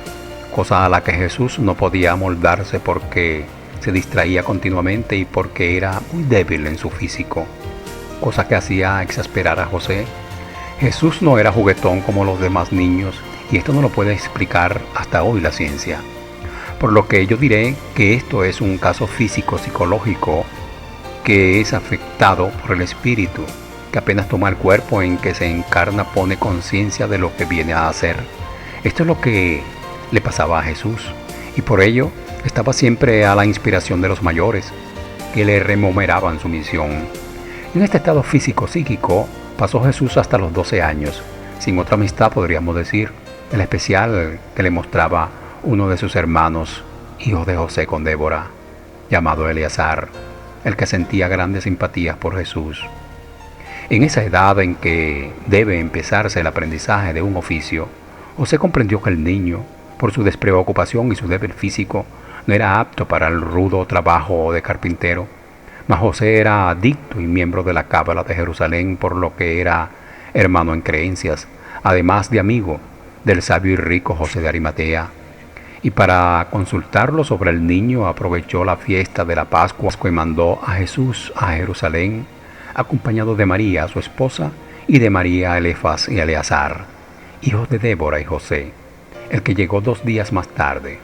S1: cosa a la que Jesús no podía amoldarse porque se distraía continuamente y porque era muy débil en su físico, cosa que hacía exasperar a José. Jesús no era juguetón como los demás niños, y esto no lo puede explicar hasta hoy la ciencia. Por lo que yo diré que esto es un caso físico-psicológico que es afectado por el espíritu, que apenas toma el cuerpo en que se encarna pone conciencia de lo que viene a hacer. Esto es lo que le pasaba a Jesús, y por ello estaba siempre a la inspiración de los mayores, que le rememoraban su misión. En este estado físico-psíquico pasó Jesús hasta los 12 años, sin otra amistad podríamos decir, en especial que le mostraba uno de sus hermanos, hijo de José con Débora, llamado Eleazar, el que sentía grandes simpatías por Jesús. En esa edad en que debe empezarse el aprendizaje de un oficio, José comprendió que el niño, por su despreocupación y su débil físico, no era apto para el rudo trabajo de carpintero, mas José era adicto y miembro de la Cábala de Jerusalén, por lo que era hermano en creencias, además de amigo del sabio y rico José de Arimatea. Y para consultarlo sobre el niño aprovechó la fiesta de la Pascua y mandó a Jesús a Jerusalén, acompañado de María, su esposa, y de María, Elefas y Eleazar, hijos de Débora y José, el que llegó 2 días más tarde.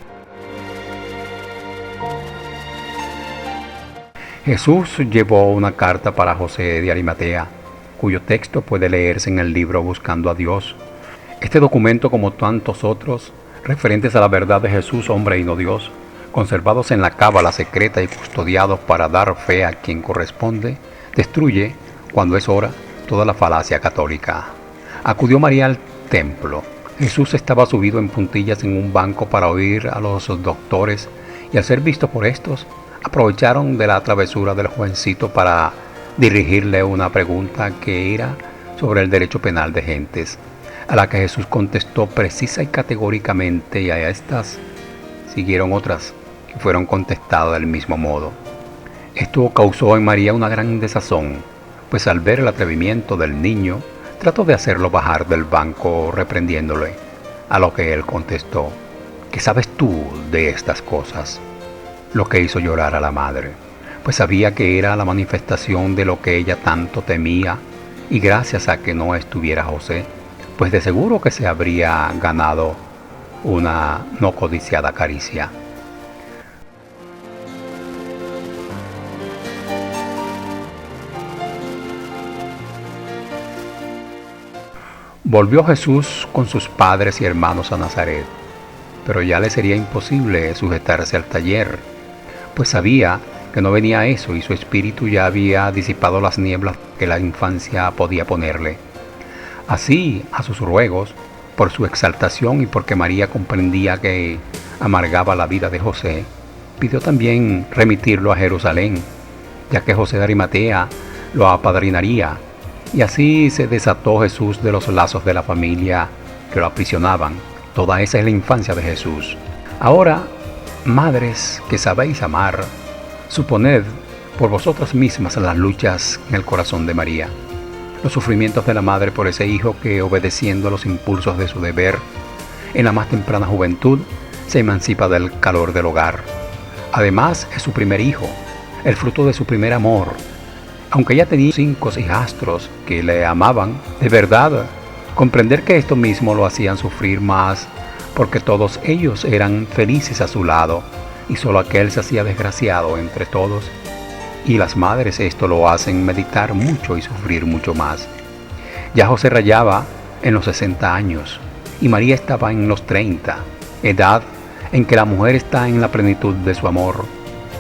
S1: Jesús llevó una carta para José de Arimatea, cuyo texto puede leerse en el libro Buscando a Dios. Este documento, como tantos otros, referentes a la verdad de Jesús, hombre y no Dios, conservados en la cábala secreta y custodiados para dar fe a quien corresponde, destruye, cuando es hora, toda la falacia católica. Acudió María al templo. Jesús estaba subido en puntillas en un banco para oír a los doctores y al ser visto por estos, aprovecharon de la travesura del jovencito para dirigirle una pregunta que era sobre el derecho penal de gentes, a la que Jesús contestó precisa y categóricamente, y a estas siguieron otras que fueron contestadas del mismo modo. Esto causó en María una gran desazón, pues al ver el atrevimiento del niño, trató de hacerlo bajar del banco reprendiéndole, a lo que él contestó: ¿qué sabes tú de estas cosas? Lo que hizo llorar a la madre, pues sabía que era la manifestación de lo que ella tanto temía, y gracias a que no estuviera José, pues de seguro que se habría ganado una no codiciada caricia. Volvió Jesús con sus padres y hermanos a Nazaret, pero ya le sería imposible sujetarse al taller, pues sabía que no venía eso y su espíritu ya había disipado las nieblas que la infancia podía ponerle. Así, a sus ruegos, por su exaltación y porque María comprendía que amargaba la vida de José, pidió también remitirlo a Jerusalén, ya que José de Arimatea lo apadrinaría, y así se desató Jesús de los lazos de la familia que lo aprisionaban. Toda esa es la infancia de Jesús. Ahora, madres que sabéis amar, suponed por vosotras mismas las luchas en el corazón de María, los sufrimientos de la madre por ese hijo que, obedeciendo a los impulsos de su deber, en la más temprana juventud, se emancipa del calor del hogar. Además, es su primer hijo, el fruto de su primer amor. Aunque ella tenía 5 hijastros que le amaban de verdad, comprender que esto mismo lo hacían sufrir más, porque todos ellos eran felices a su lado, y solo aquel se hacía desgraciado entre todos. Y las madres esto lo hacen meditar mucho y sufrir mucho más. Ya José rayaba en los 60 años, y María estaba en los 30, edad en que la mujer está en la plenitud de su amor,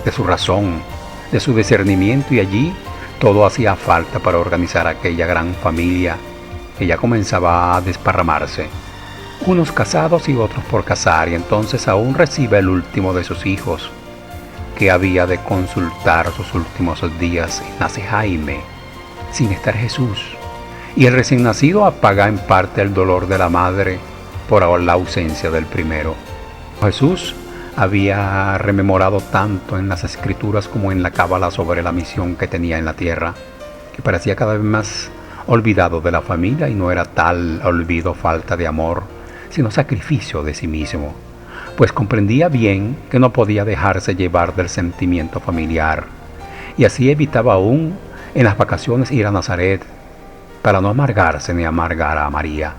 S1: de su razón, de su discernimiento, y allí todo hacía falta para organizar aquella gran familia que ya comenzaba a desparramarse, unos casados y otros por casar, y entonces aún recibe el último de sus hijos, que había de consultar sus últimos días, y nace Jaime, sin estar Jesús, y el recién nacido apaga en parte el dolor de la madre por la ausencia del primero. Jesús había rememorado tanto en las escrituras como en la cábala sobre la misión que tenía en la tierra, que parecía cada vez más olvidado de la familia, y no era tal olvido falta de amor, sino sacrificio de sí mismo, pues comprendía bien que no podía dejarse llevar del sentimiento familiar, y así evitaba aún en las vacaciones ir a Nazaret, para no amargarse ni amargar a María,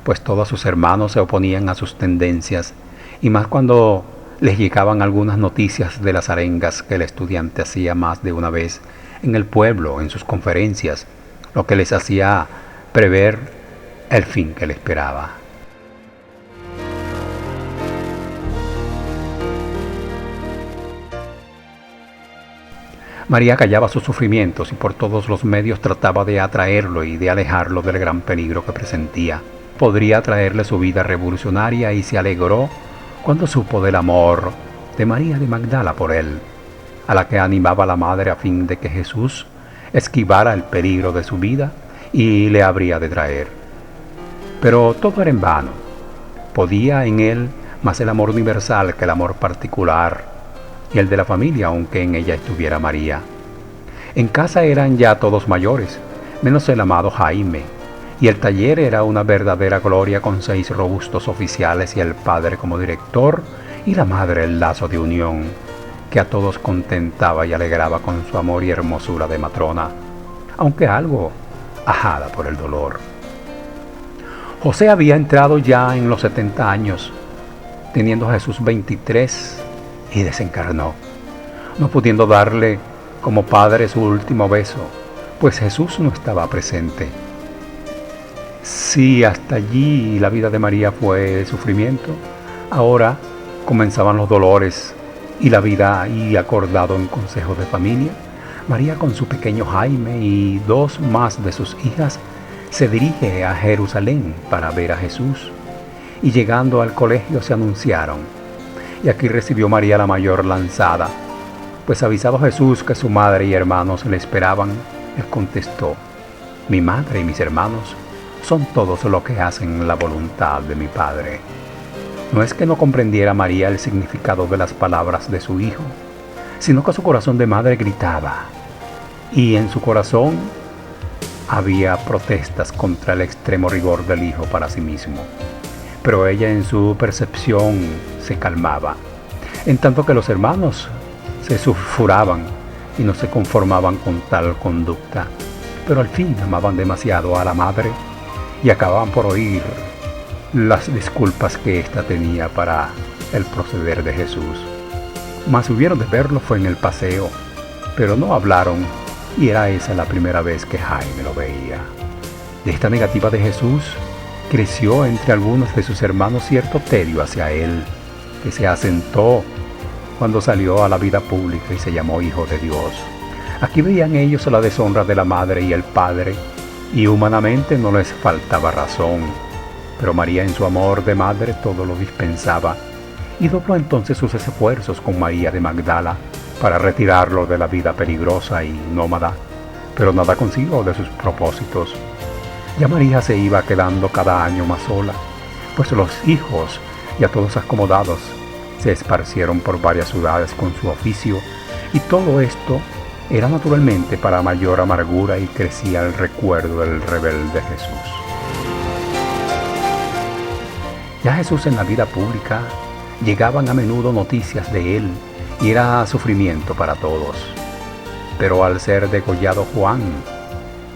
S1: pues todos sus hermanos se oponían a sus tendencias, y más cuando les llegaban algunas noticias de las arengas que el estudiante hacía más de una vez en el pueblo, en sus conferencias, lo que les hacía prever el fin que le esperaba. María callaba sus sufrimientos y por todos los medios trataba de atraerlo y de alejarlo del gran peligro que presentía. Podría traerle su vida revolucionaria, y se alegró cuando supo del amor de María de Magdala por él, a la que animaba la madre a fin de que Jesús esquivara el peligro de su vida y le habría de traer. Pero todo era en vano. Podía en él más el amor universal que el amor particular, y el de la familia, aunque en ella estuviera María. En casa eran ya todos mayores, menos el amado Jaime, y el taller era una verdadera gloria, con 6 robustos oficiales y el padre como director, y la madre el lazo de unión, que a todos contentaba y alegraba con su amor y hermosura de matrona, aunque algo ajada por el dolor. José había entrado ya en los 70 años, teniendo Jesús 23, y desencarnó, no pudiendo darle como padre su último beso, pues Jesús no estaba presente. Si hasta allí la vida de María fue sufrimiento, ahora comenzaban los dolores y la vida, y acordado en consejo de familia, María con su pequeño Jaime y 2 más de sus hijas se dirige a Jerusalén para ver a Jesús, y llegando al colegio se anunciaron. Y aquí recibió María la mayor lanzada, pues avisado Jesús que su madre y hermanos le esperaban, él contestó: mi madre y mis hermanos son todos los que hacen la voluntad de mi Padre. No es que no comprendiera María el significado de las palabras de su hijo, sino que su corazón de madre gritaba, y en su corazón había protestas contra el extremo rigor del hijo para sí mismo. Pero ella en su percepción se calmaba, en tanto que los hermanos se sulfuraban y no se conformaban con tal conducta, pero al fin amaban demasiado a la madre y acababan por oír las disculpas que ésta tenía para el proceder de Jesús. Mas hubieron de verlo fue en el paseo, pero no hablaron, y era esa la primera vez que Jaime lo veía. De esta negativa de Jesús creció entre algunos de sus hermanos cierto tedio hacia él, que se asentó cuando salió a la vida pública y se llamó Hijo de Dios. Aquí veían ellos la deshonra de la madre y el padre, y humanamente no les faltaba razón, pero María en su amor de madre todo lo dispensaba, y dobló entonces sus esfuerzos con María de Magdala para retirarlo de la vida peligrosa y nómada, pero nada consiguió de sus propósitos. Ya María se iba quedando cada año más sola, pues los hijos, ya todos acomodados, se esparcieron por varias ciudades con su oficio, y todo esto era naturalmente para mayor amargura, y crecía el recuerdo del rebelde Jesús. Ya Jesús en la vida pública llegaban a menudo noticias de él, y era sufrimiento para todos. Pero al ser degollado Juan,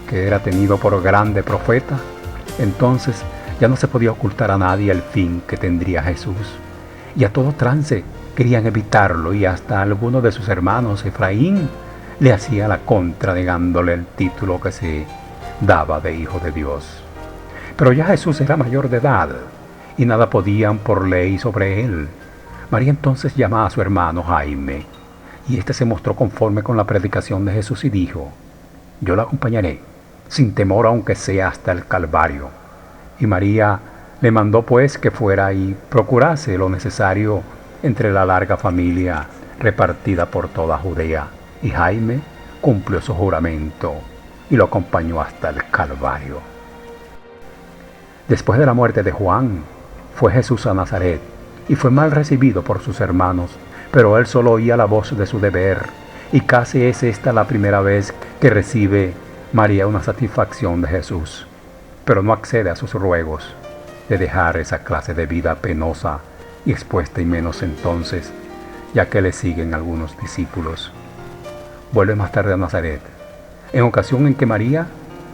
S1: que era tenido por grande profeta, entonces ya no se podía ocultar a nadie el fin que tendría Jesús, y a todo trance querían evitarlo, y hasta alguno de sus hermanos, Efraín, le hacía la contra negándole el título que se daba de Hijo de Dios. Pero ya Jesús era mayor de edad, y nada podían por ley sobre él. María entonces llama a su hermano Jaime, y éste se mostró conforme con la predicación de Jesús y dijo: yo la acompañaré, sin temor aunque sea hasta el Calvario. Y María le mandó pues que fuera y procurase lo necesario entre la larga familia repartida por toda Judea. Y Jaime cumplió su juramento y lo acompañó hasta el Calvario. Después de la muerte de Juan, fue Jesús a Nazaret, y fue mal recibido por sus hermanos, pero él solo oía la voz de su deber, y casi es esta la primera vez que recibe María una satisfacción de Jesús, pero no accede a sus ruegos de dejar esa clase de vida penosa y expuesta, y menos entonces, ya que le siguen algunos discípulos. Vuelve más tarde a Nazaret, en ocasión en que María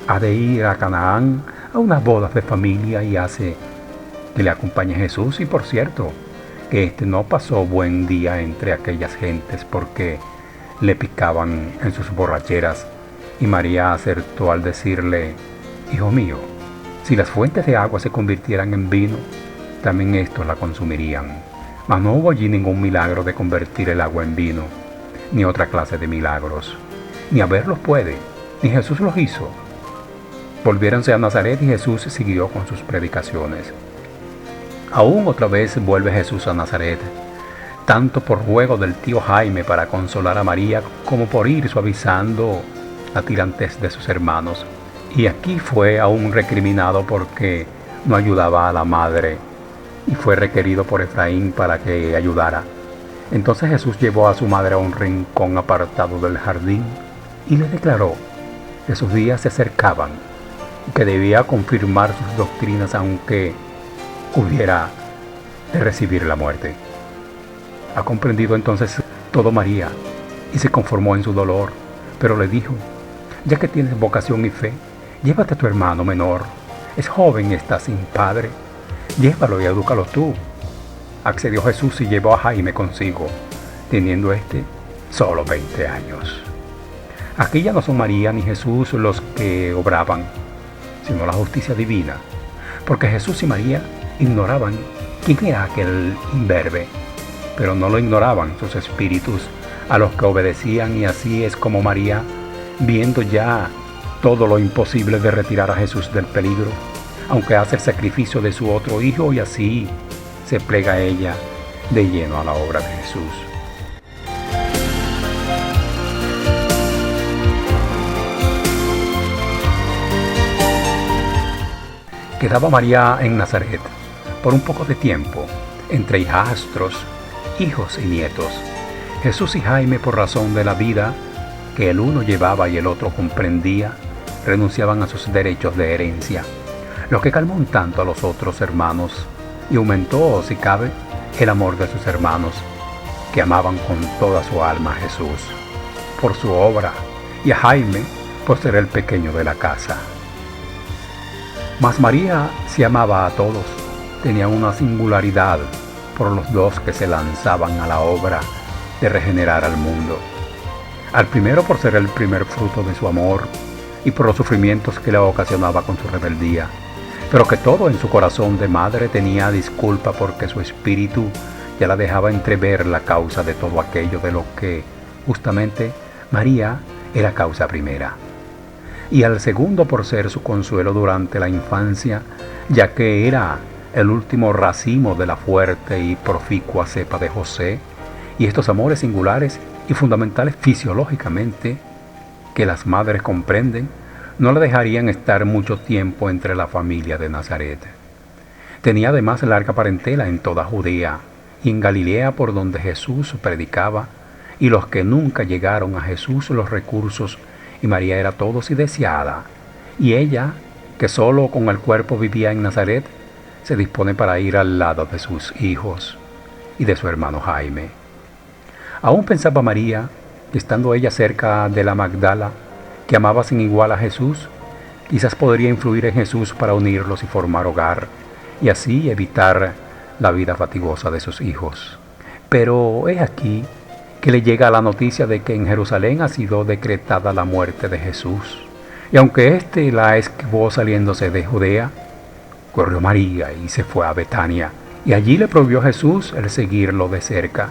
S1: ha de ir a Canaán a unas bodas de familia, y hace que le acompañe Jesús. Y por cierto, que éste no pasó buen día entre aquellas gentes, porque le picaban en sus borracheras, y María acertó al decirle: hijo mío, si las fuentes de agua se convirtieran en vino, también estos la consumirían. Mas no hubo allí ningún milagro de convertir el agua en vino, ni otra clase de milagros, ni haberlos puede, ni Jesús los hizo. Volviéronse a Nazaret, y Jesús siguió con sus predicaciones. Aún otra vez vuelve Jesús a Nazaret, tanto por ruego del tío Jaime para consolar a María, como por ir suavizando la tirantez de sus hermanos. Y aquí fue aún recriminado porque no ayudaba a la madre, y fue requerido por Efraín para que ayudara. Entonces Jesús llevó a su madre a un rincón apartado del jardín, y le declaró que sus días se acercaban, y que debía confirmar sus doctrinas aunque hubiera de recibir la muerte. Ha comprendido entonces todo María, y se conformó en su dolor, pero le dijo: ya que tienes vocación y fe, llévate a tu hermano menor, es joven y está sin padre, llévalo y edúcalo tú. Accedió Jesús y llevó a Jaime consigo, teniendo solo 20 años. Aquí ya no son María ni Jesús los que obraban, sino la justicia divina, porque Jesús y María ignoraban quién era aquel imberbe, pero no lo ignoraban sus espíritus a los que obedecían, y así es como María, viendo ya todo lo imposible de retirar a Jesús del peligro, aunque hace el sacrificio de su otro hijo, y así se plega ella de lleno a la obra de Jesús. Quedaba María en Nazaret por un poco de tiempo, entre hijastros, hijos y nietos. Jesús y Jaime, por razón de la vida que el uno llevaba y el otro comprendía, renunciaban a sus derechos de herencia, lo que calmó un tanto a los otros hermanos y aumentó, si cabe, el amor de sus hermanos, que amaban con toda su alma a Jesús por su obra y a Jaime por ser el pequeño de la casa. Mas María se amaba a todos, tenía una singularidad por los dos que se lanzaban a la obra de regenerar al mundo. Al primero por ser el primer fruto de su amor y por los sufrimientos que le ocasionaba con su rebeldía, pero que todo en su corazón de madre tenía disculpa porque su espíritu ya la dejaba entrever la causa de todo aquello de lo que justamente María era causa primera. Y al segundo por ser su consuelo durante la infancia, ya que era el último racimo de la fuerte y proficua cepa de José, y estos amores singulares y fundamentales fisiológicamente que las madres comprenden, no la dejarían estar mucho tiempo entre la familia de Nazaret. Tenía además larga parentela en toda Judea y en Galilea, por donde Jesús predicaba, y los que nunca llegaron a Jesús los recursos, y María era todos y deseada, y ella, que solo con el cuerpo vivía en Nazaret, se dispone para ir al lado de sus hijos y de su hermano Jaime. Aún pensaba María, que estando ella cerca de la Magdala, que amaba sin igual a Jesús, quizás podría influir en Jesús para unirlos y formar hogar, y así evitar la vida fatigosa de sus hijos. Pero es aquí que le llega la noticia de que en Jerusalén ha sido decretada la muerte de Jesús. Y aunque éste la esquivó saliéndose de Judea, corrió María y se fue a Betania, y allí le prohibió Jesús el seguirlo de cerca,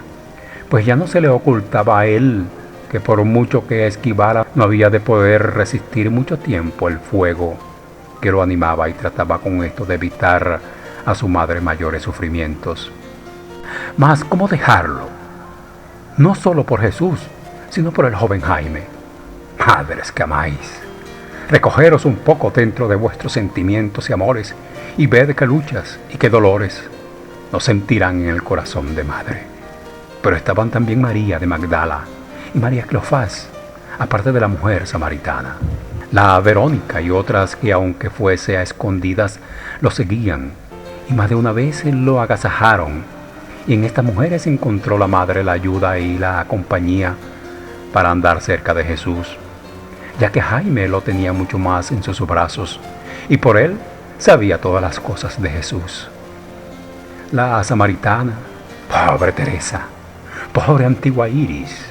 S1: pues ya no se le ocultaba a él que por mucho que esquivara no había de poder resistir mucho tiempo el fuego que lo animaba, y trataba con esto de evitar a su madre mayores sufrimientos. Mas ¿cómo dejarlo? No solo por Jesús, sino por el joven Jaime. Madres que amáis, recogeros un poco dentro de vuestros sentimientos y amores, y ved qué luchas y qué dolores nos sentirán en el corazón de madre. Pero estaban también María de Magdala y María Cleofás, aparte de la mujer samaritana, la Verónica y otras que, aunque fuese a escondidas, lo seguían, y más de una vez lo agasajaron. Y en estas mujeres encontró la madre la ayuda y la compañía para andar cerca de Jesús, ya que Jaime lo tenía mucho más en sus brazos, y por él sabía todas las cosas de Jesús. La samaritana, pobre Teresa, pobre antigua Iris,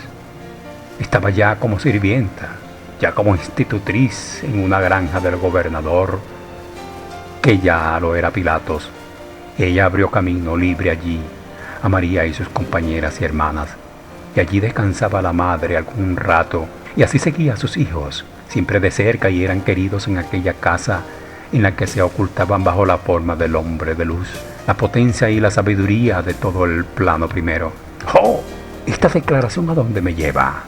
S1: estaba ya como sirvienta, ya como institutriz en una granja del gobernador, que ya lo era Pilatos. Ella abrió camino libre allí a María y sus compañeras y hermanas, y allí descansaba la madre algún rato, y así seguía a sus hijos, siempre de cerca, y eran queridos en aquella casa en la que se ocultaban bajo la forma del hombre de luz, la potencia y la sabiduría de todo el plano primero. ¡Oh! ¿Esta declaración a dónde me lleva?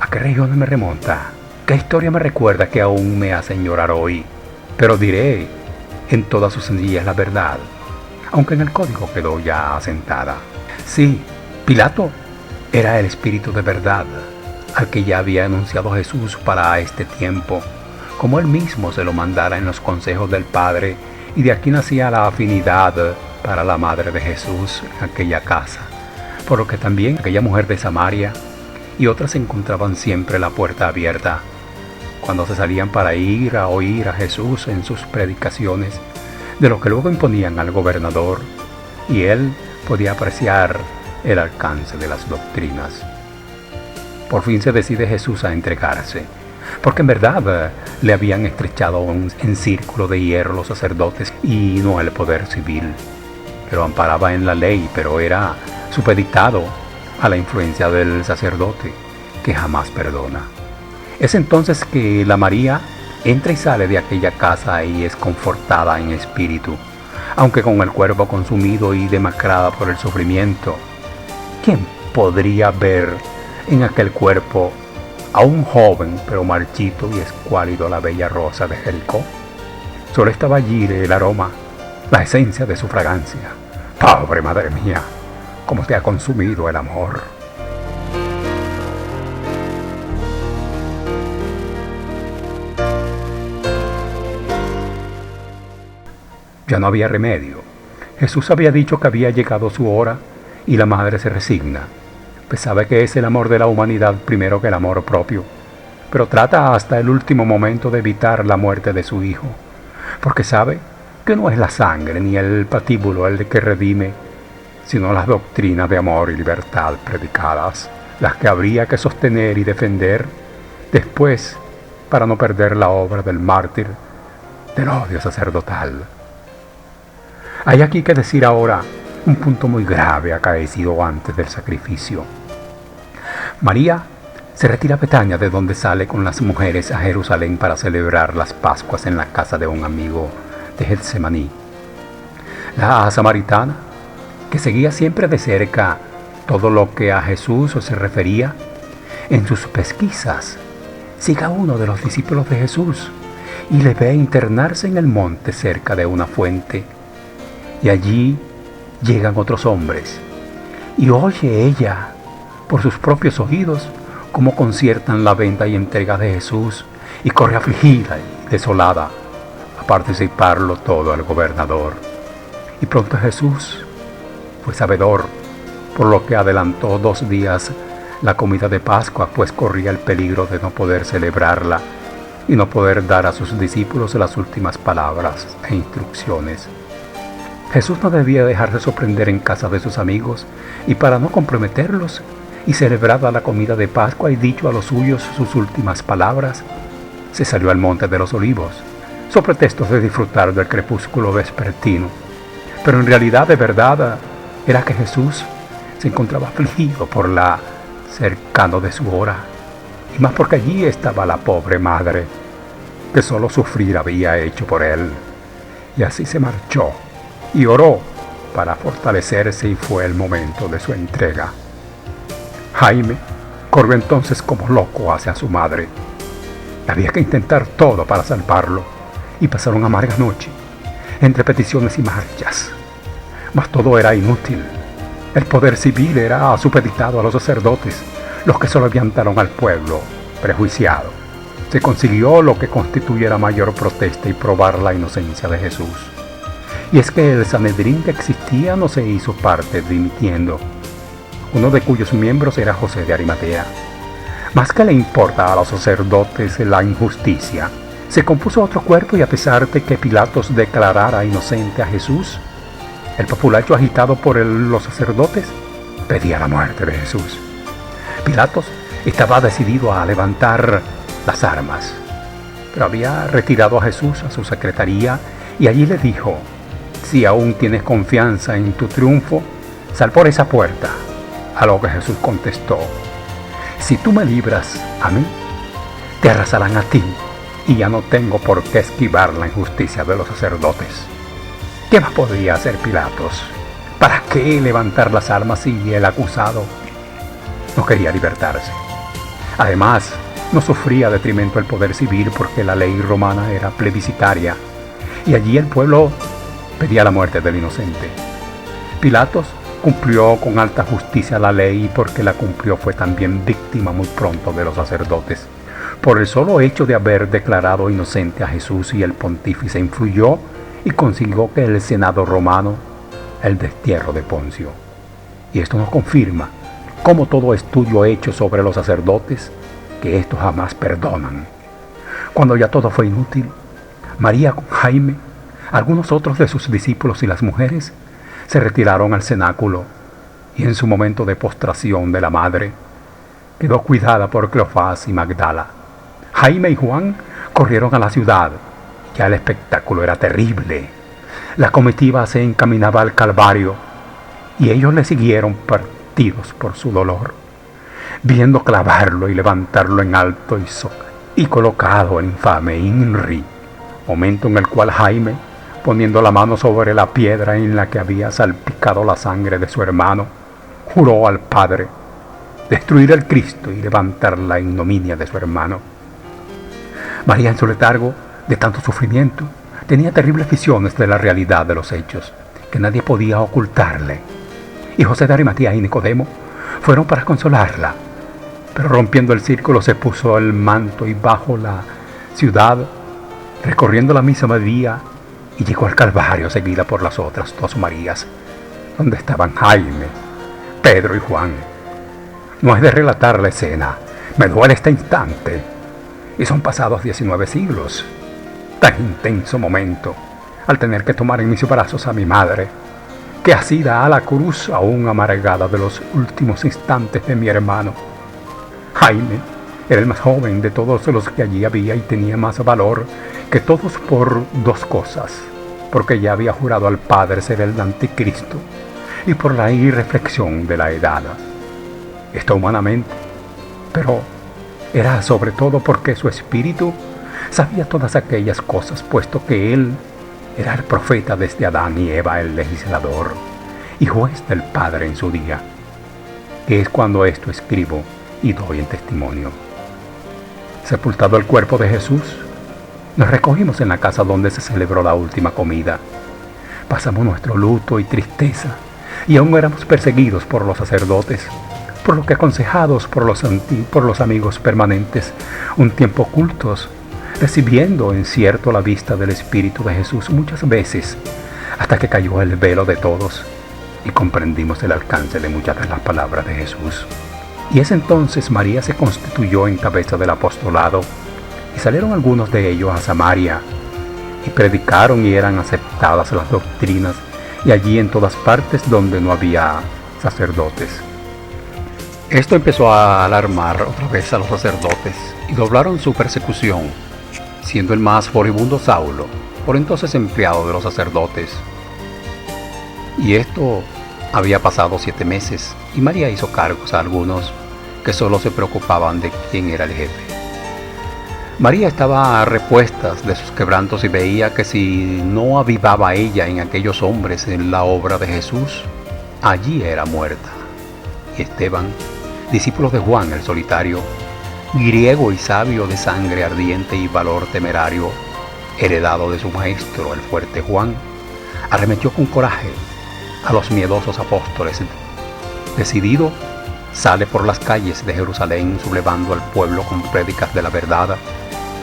S1: ¿A qué región me remonta? ¿Qué historia me recuerda que aún me hace llorar hoy? Pero diré en toda su sencillez la verdad, aunque en el código quedó ya asentada. Sí, Pilato era el espíritu de verdad, al que ya había anunciado Jesús para este tiempo, como él mismo se lo mandara en los consejos del Padre, y de aquí nacía la afinidad para la madre de Jesús en aquella casa, por lo que también aquella mujer de Samaria y otras encontraban siempre la puerta abierta, cuando se salían para ir a oír a Jesús en sus predicaciones, de lo que luego imponían al gobernador, y él podía apreciar el alcance de las doctrinas. Por fin se decide Jesús a entregarse, porque en verdad le habían estrechado en círculo de hierro los sacerdotes y no el poder civil, que lo amparaba en la ley, pero era supeditado a la influencia del sacerdote, que jamás perdona. Es entonces que la María entra y sale de aquella casa y es confortada en espíritu, aunque con el cuerpo consumido y demacrada por el sufrimiento. ¿Quién podría ver en aquel cuerpo a un joven pero marchito y escuálido la bella rosa de Jericó? Solo estaba allí el aroma, la esencia de su fragancia. Pobre madre mía, cómo te ha consumido el amor. Ya no había remedio. Jesús había dicho que había llegado su hora y la madre se resigna, pues sabe que es el amor de la humanidad primero que el amor propio, pero trata hasta el último momento de evitar la muerte de su hijo, porque sabe que no es la sangre ni el patíbulo el que redime, sino las doctrinas de amor y libertad predicadas, las que habría que sostener y defender después para no perder la obra del mártir, del odio sacerdotal. Hay aquí que decir ahora un punto muy grave acaecido antes del sacrificio. María se retira a Betania, de donde sale con las mujeres a Jerusalén para celebrar las Pascuas en la casa de un amigo de Getsemaní. La samaritana, que seguía siempre de cerca todo lo que a Jesús se refería, en sus pesquisas sigue a uno de los discípulos de Jesús y le ve internarse en el monte cerca de una fuente. Y allí llegan otros hombres, y oye ella por sus propios oídos cómo conciertan la venta y entrega de Jesús, y corre afligida y desolada a participarlo todo al gobernador. Y pronto Jesús fue sabedor, por lo que adelantó 2 días la comida de Pascua, pues corría el peligro de no poder celebrarla y no poder dar a sus discípulos las últimas palabras e instrucciones. Jesús no debía dejarse sorprender en casa de sus amigos, y para no comprometerlos, y celebrada la comida de Pascua y dicho a los suyos sus últimas palabras, se salió al monte de los Olivos, sobre pretexto de disfrutar del crepúsculo vespertino. Pero en realidad, de verdad, era que Jesús se encontraba afligido por la cercano de su hora, y más porque allí estaba la pobre madre, que solo sufrir había hecho por él. Y así se marchó y oró para fortalecerse, y fue el momento de su entrega. Jaime corrió entonces como loco hacia su madre. Había que intentar todo para salvarlo, y pasaron amarga noche, entre peticiones y marchas. Mas todo era inútil. El poder civil era supeditado a los sacerdotes, los que solo aviantaron al pueblo prejuiciado. Se consiguió lo que constituye la mayor protesta y probar la inocencia de Jesús. Y es que el Sanedrín que existía no se hizo parte dimitiendo, uno de cuyos miembros era José de Arimatea. Más que le importa a los sacerdotes la injusticia, se compuso otro cuerpo, y a pesar de que Pilatos declarara inocente a Jesús, el populacho agitado por los sacerdotes pedía la muerte de Jesús. Pilatos estaba decidido a levantar las armas, pero había retirado a Jesús a su secretaría y allí le dijo: si aún tienes confianza en tu triunfo, sal por esa puerta. A lo que Jesús contestó: si tú me libras a mí, te arrasarán a ti, y ya no tengo por qué esquivar la injusticia de los sacerdotes. ¿Qué más podría hacer Pilatos? ¿Para qué levantar las armas si el acusado no quería libertarse? Además, no sufría detrimento el poder civil, porque la ley romana era plebiscitaria, y allí el pueblo pedía la muerte del inocente. Pilatos cumplió con alta justicia la ley, y porque la cumplió fue también víctima muy pronto de los sacerdotes, por el solo hecho de haber declarado inocente a Jesús, y el pontífice influyó y consiguió que el Senado romano el destierro de Poncio. Y esto nos confirma, como todo estudio hecho sobre los sacerdotes, que estos jamás perdonan. Cuando ya todo fue inútil, María con Jaime, algunos otros de sus discípulos y las mujeres se retiraron al cenáculo, y en su momento de postración de la madre quedó cuidada por Cleofás y Magdala. Jaime y Juan corrieron a la ciudad. Ya el espectáculo era terrible. La comitiva se encaminaba al Calvario y ellos le siguieron partidos por su dolor, viendo clavarlo y levantarlo en alto y colocado el infame INRI, momento en el cual Jaime, poniendo la mano sobre la piedra en la que había salpicado la sangre de su hermano, juró al Padre destruir al Cristo y levantar la ignominia de su hermano. María, en su letargo de tanto sufrimiento, tenía terribles visiones de la realidad de los hechos que nadie podía ocultarle. Y José de Arimatea y Nicodemo fueron para consolarla, pero rompiendo el círculo se puso el manto y bajo la ciudad, recorriendo la misma vía, y llegó al Calvario seguida por las otras dos Marías, donde estaban Jaime, Pedro y Juan. No es de relatar la escena, me duele este instante, y son pasados 19 siglos. Tan intenso momento, al tener que tomar en mis brazos a mi madre, que asida a la cruz aún amargada de los últimos instantes de mi hermano. Jaime era el más joven de todos los que allí había y tenía más valor que todos por dos cosas, porque ya había jurado al Padre ser el anticristo y por la irreflexión de la edad. Esto humanamente, pero era sobre todo porque su espíritu sabía todas aquellas cosas, puesto que él era el profeta desde Adán y Eva, el legislador y juez del Padre en su día, que es cuando esto escribo y doy en testimonio. Sepultado el cuerpo de Jesús, nos recogimos en la casa donde se celebró la última comida. Pasamos nuestro luto y tristeza, y aún éramos perseguidos por los sacerdotes, por lo que aconsejados por los amigos permanentes, un tiempo ocultos, recibiendo en cierto la vista del Espíritu de Jesús muchas veces, hasta que cayó el velo de todos y comprendimos el alcance de muchas de las palabras de Jesús. Y es entonces María se constituyó en cabeza del apostolado, y salieron algunos de ellos a Samaria, y predicaron y eran aceptadas las doctrinas, y allí en todas partes donde no había sacerdotes. Esto empezó a alarmar otra vez a los sacerdotes, y doblaron su persecución, siendo el más furibundo Saulo, por entonces empleado de los sacerdotes. Y esto había pasado 7 meses, y María hizo cargos a algunos que solo se preocupaban de quién era el jefe. María estaba a repuestas de sus quebrantos y veía que si no avivaba ella en aquellos hombres en la obra de Jesús, allí era muerta. Y Esteban, discípulo de Juan el Solitario, griego y sabio de sangre ardiente y valor temerario, heredado de su maestro el fuerte Juan, arremetió con coraje a los miedosos apóstoles. Decidido, sale por las calles de Jerusalén sublevando al pueblo con prédicas de la verdad,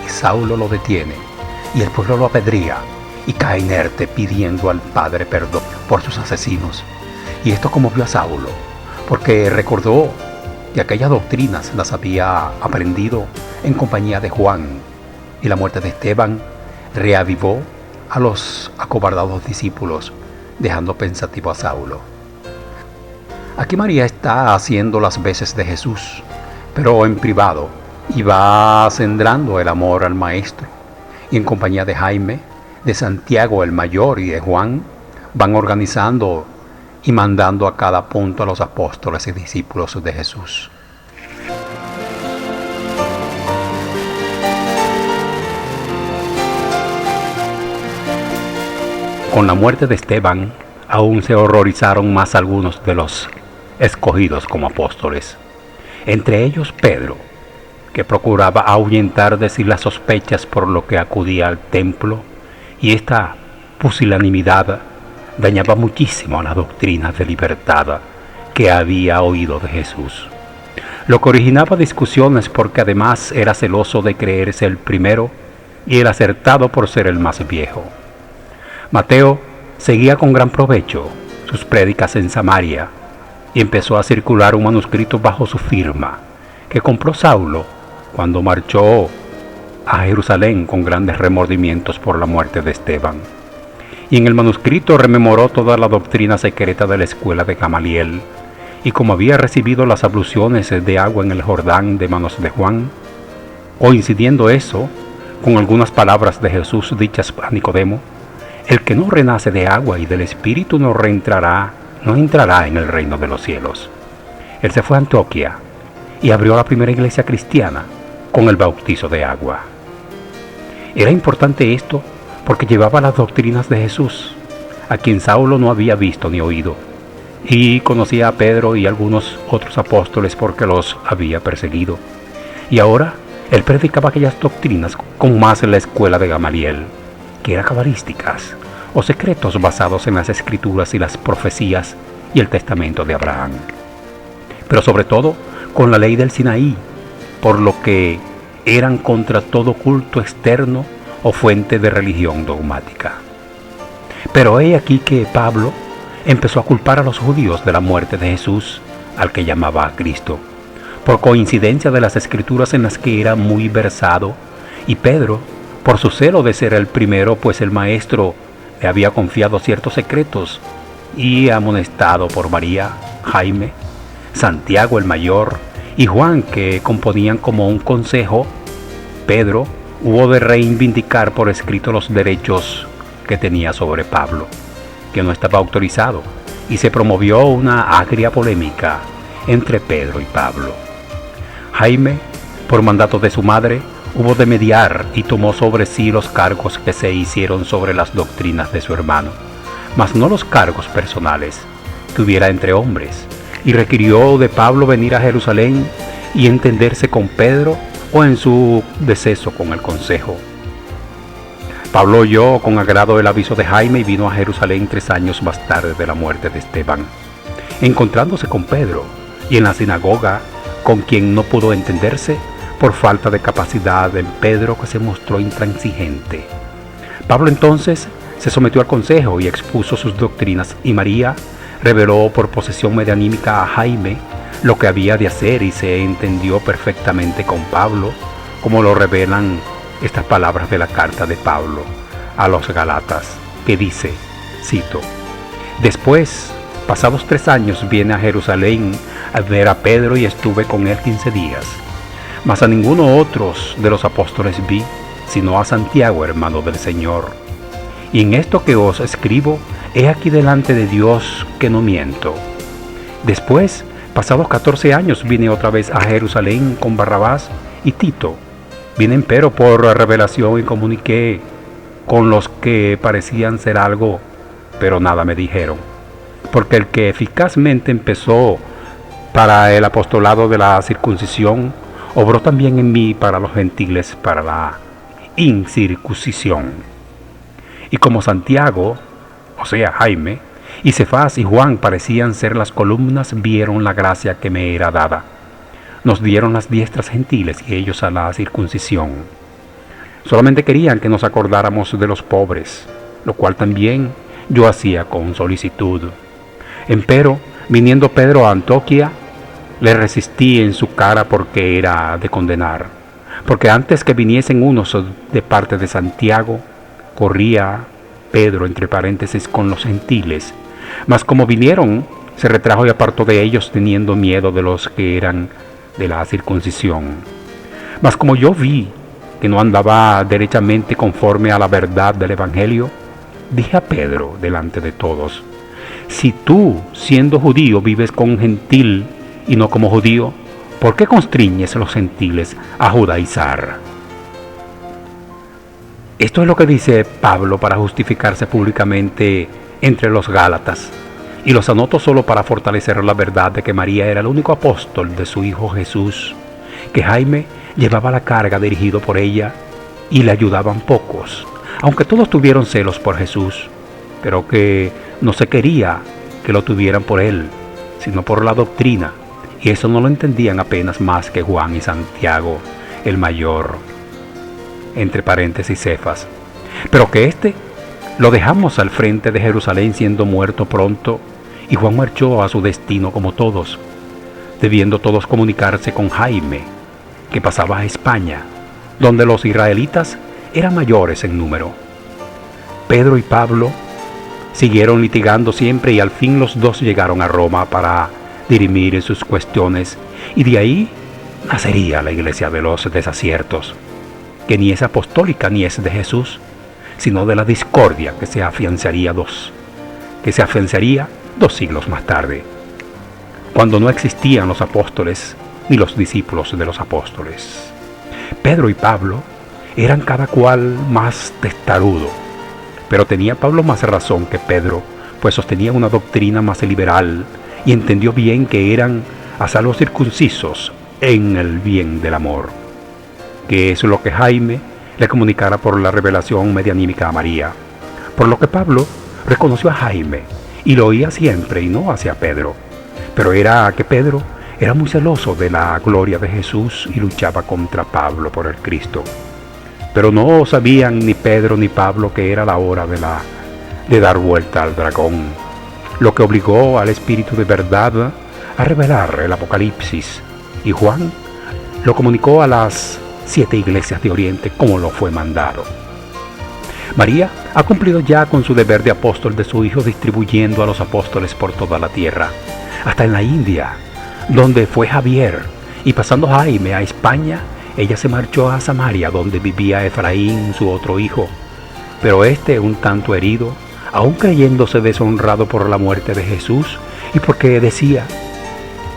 S1: y Saulo lo detiene, y el pueblo lo apedrea, y cae inerte pidiendo al Padre perdón por sus asesinos. Y esto conmovió a Saulo, porque recordó que aquellas doctrinas las había aprendido en compañía de Juan, y la muerte de Esteban reavivó a los acobardados discípulos, dejando pensativo a Saulo. Aquí María está haciendo las veces de Jesús, pero en privado, y va acendrando el amor al Maestro, y en compañía de Jaime, de Santiago el mayor y de Juan, van organizando y mandando a cada punto a los apóstoles y discípulos de Jesús. Con la muerte de Esteban, aún se horrorizaron más algunos de los escogidos como apóstoles, entre ellos Pedro, que procuraba ahuyentar de sí las sospechas por lo que acudía al templo, y esta pusilanimidad dañaba muchísimo las doctrinas de libertad que había oído de Jesús, lo que originaba discusiones porque además era celoso de creerse el primero y el acertado por ser el más viejo. Mateo seguía con gran provecho sus prédicas en Samaria y empezó a circular un manuscrito bajo su firma que compró Saulo cuando marchó a Jerusalén con grandes remordimientos por la muerte de Esteban. Y en el manuscrito rememoró toda la doctrina secreta de la escuela de Gamaliel, y como había recibido las abluciones de agua en el Jordán de manos de Juan, coincidiendo eso con algunas palabras de Jesús dichas a Nicodemo: el que no renace de agua y del Espíritu no entrará en el reino de los cielos. Él se fue a Antioquía y abrió la primera iglesia cristiana con el bautizo de agua. Era importante esto porque llevaba las doctrinas de Jesús, a quien Saulo no había visto ni oído, y conocía a Pedro y algunos otros apóstoles porque los había perseguido. Y ahora él predicaba aquellas doctrinas con más en la escuela de Gamaliel, que era cabalísticas o secretos basados en las escrituras y las profecías y el testamento de Abraham, pero sobre todo con la ley del Sinaí, por lo que eran contra todo culto externo o fuente de religión dogmática. Pero he aquí que Pablo empezó a culpar a los judíos de la muerte de Jesús, al que llamaba a Cristo, por coincidencia de las escrituras en las que era muy versado, y Pedro, por su celo de ser el primero, pues el maestro le había confiado ciertos secretos, y amonestado por María, Jaime, Santiago el mayor y Juan, que componían como un consejo, Pedro hubo de reivindicar por escrito los derechos que tenía sobre Pablo, que no estaba autorizado, y se promovió una agria polémica entre Pedro y Pablo. Jaime, por mandato de su madre, hubo de mediar y tomó sobre sí los cargos que se hicieron sobre las doctrinas de su hermano, mas no los cargos personales que hubiera entre hombres, y requirió de Pablo venir a Jerusalén y entenderse con Pedro o en su deceso con el consejo. Pablo oyó con agrado el aviso de Jaime y vino a Jerusalén 3 años más tarde de la muerte de Esteban, encontrándose con Pedro y en la sinagoga, con quien no pudo entenderse por falta de capacidad en Pedro, que se mostró intransigente. Pablo entonces se sometió al consejo y expuso sus doctrinas, y María reveló por posesión medianímica a Jaime lo que había de hacer, y se entendió perfectamente con Pablo, como lo revelan estas palabras de la carta de Pablo a los Galatas, que dice, cito: después, pasados 3 años, vine a Jerusalén a ver a Pedro y estuve con él 15 días. Mas a ninguno otros de los apóstoles vi, sino a Santiago, hermano del Señor. Y en esto que os escribo, he aquí delante de Dios que no miento. Después, pasados 14 años, vine otra vez a Jerusalén con Barrabás y Tito. Vine empero por revelación y comuniqué con los que parecían ser algo, pero nada me dijeron. Porque el que eficazmente empezó para el apostolado de la circuncisión, obró también en mí para los gentiles, para la incircuncisión. Y como Santiago, o sea Jaime, y Cefas y Juan parecían ser las columnas, vieron la gracia que me era dada. Nos dieron las diestras gentiles y ellos a la circuncisión. Solamente querían que nos acordáramos de los pobres, lo cual también yo hacía con solicitud. Empero, viniendo Pedro a Antioquía, le resistí en su cara porque era de condenar, porque antes que viniesen unos de parte de Santiago, corría Pedro entre paréntesis con los gentiles, mas como vinieron, se retrajo y apartó de ellos, teniendo miedo de los que eran de la circuncisión. Mas como yo vi que no andaba derechamente conforme a la verdad del Evangelio, dije a Pedro delante de todos: si tú, siendo judío, vives con un gentil y no como judío, ¿por qué constriñes a los gentiles a judaizar? Esto es lo que dice Pablo para justificarse públicamente entre los Gálatas, y los anoto solo para fortalecer la verdad de que María era el único apóstol de su Hijo Jesús, que Jaime llevaba la carga dirigido por ella y le ayudaban pocos, aunque todos tuvieron celos por Jesús, pero que no se quería que lo tuvieran por él, sino por la doctrina, y eso no lo entendían apenas más que Juan y Santiago, el mayor, entre paréntesis Cefas, pero que éste lo dejamos al frente de Jerusalén siendo muerto pronto, y Juan marchó a su destino como todos, debiendo todos comunicarse con Jaime, que pasaba a España, donde los israelitas eran mayores en número. Pedro y Pablo siguieron litigando siempre y al fin los dos llegaron a Roma para dirimir sus cuestiones, y de ahí nacería la iglesia de los desaciertos, que ni es apostólica ni es de Jesús, sino de la discordia que se afianzaría dos siglos más tarde, cuando no existían los apóstoles ni los discípulos de los apóstoles. Pedro y Pablo eran cada cual más testarudo, pero tenía Pablo más razón que Pedro, pues sostenía una doctrina más liberal y entendió bien que eran a salvo circuncisos en el bien del amor, que es lo que Jaime le comunicara por la revelación medianímica a María, por lo que Pablo reconoció a Jaime y lo oía siempre y no hacia Pedro, pero era que Pedro era muy celoso de la gloria de Jesús y luchaba contra Pablo por el Cristo. Pero no sabían ni Pedro ni Pablo que era la hora de dar vuelta al dragón, lo que obligó al Espíritu de verdad a revelar el Apocalipsis, y Juan lo comunicó a las 7 iglesias de Oriente como lo fue mandado. María ha cumplido ya con su deber de apóstol de su Hijo, distribuyendo a los apóstoles por toda la tierra, hasta en la India, donde fue Javier, y pasando Jaime a España, ella se marchó a Samaria, donde vivía Efraín, su otro hijo. Pero este, un tanto herido, aún creyéndose deshonrado por la muerte de Jesús, y porque decía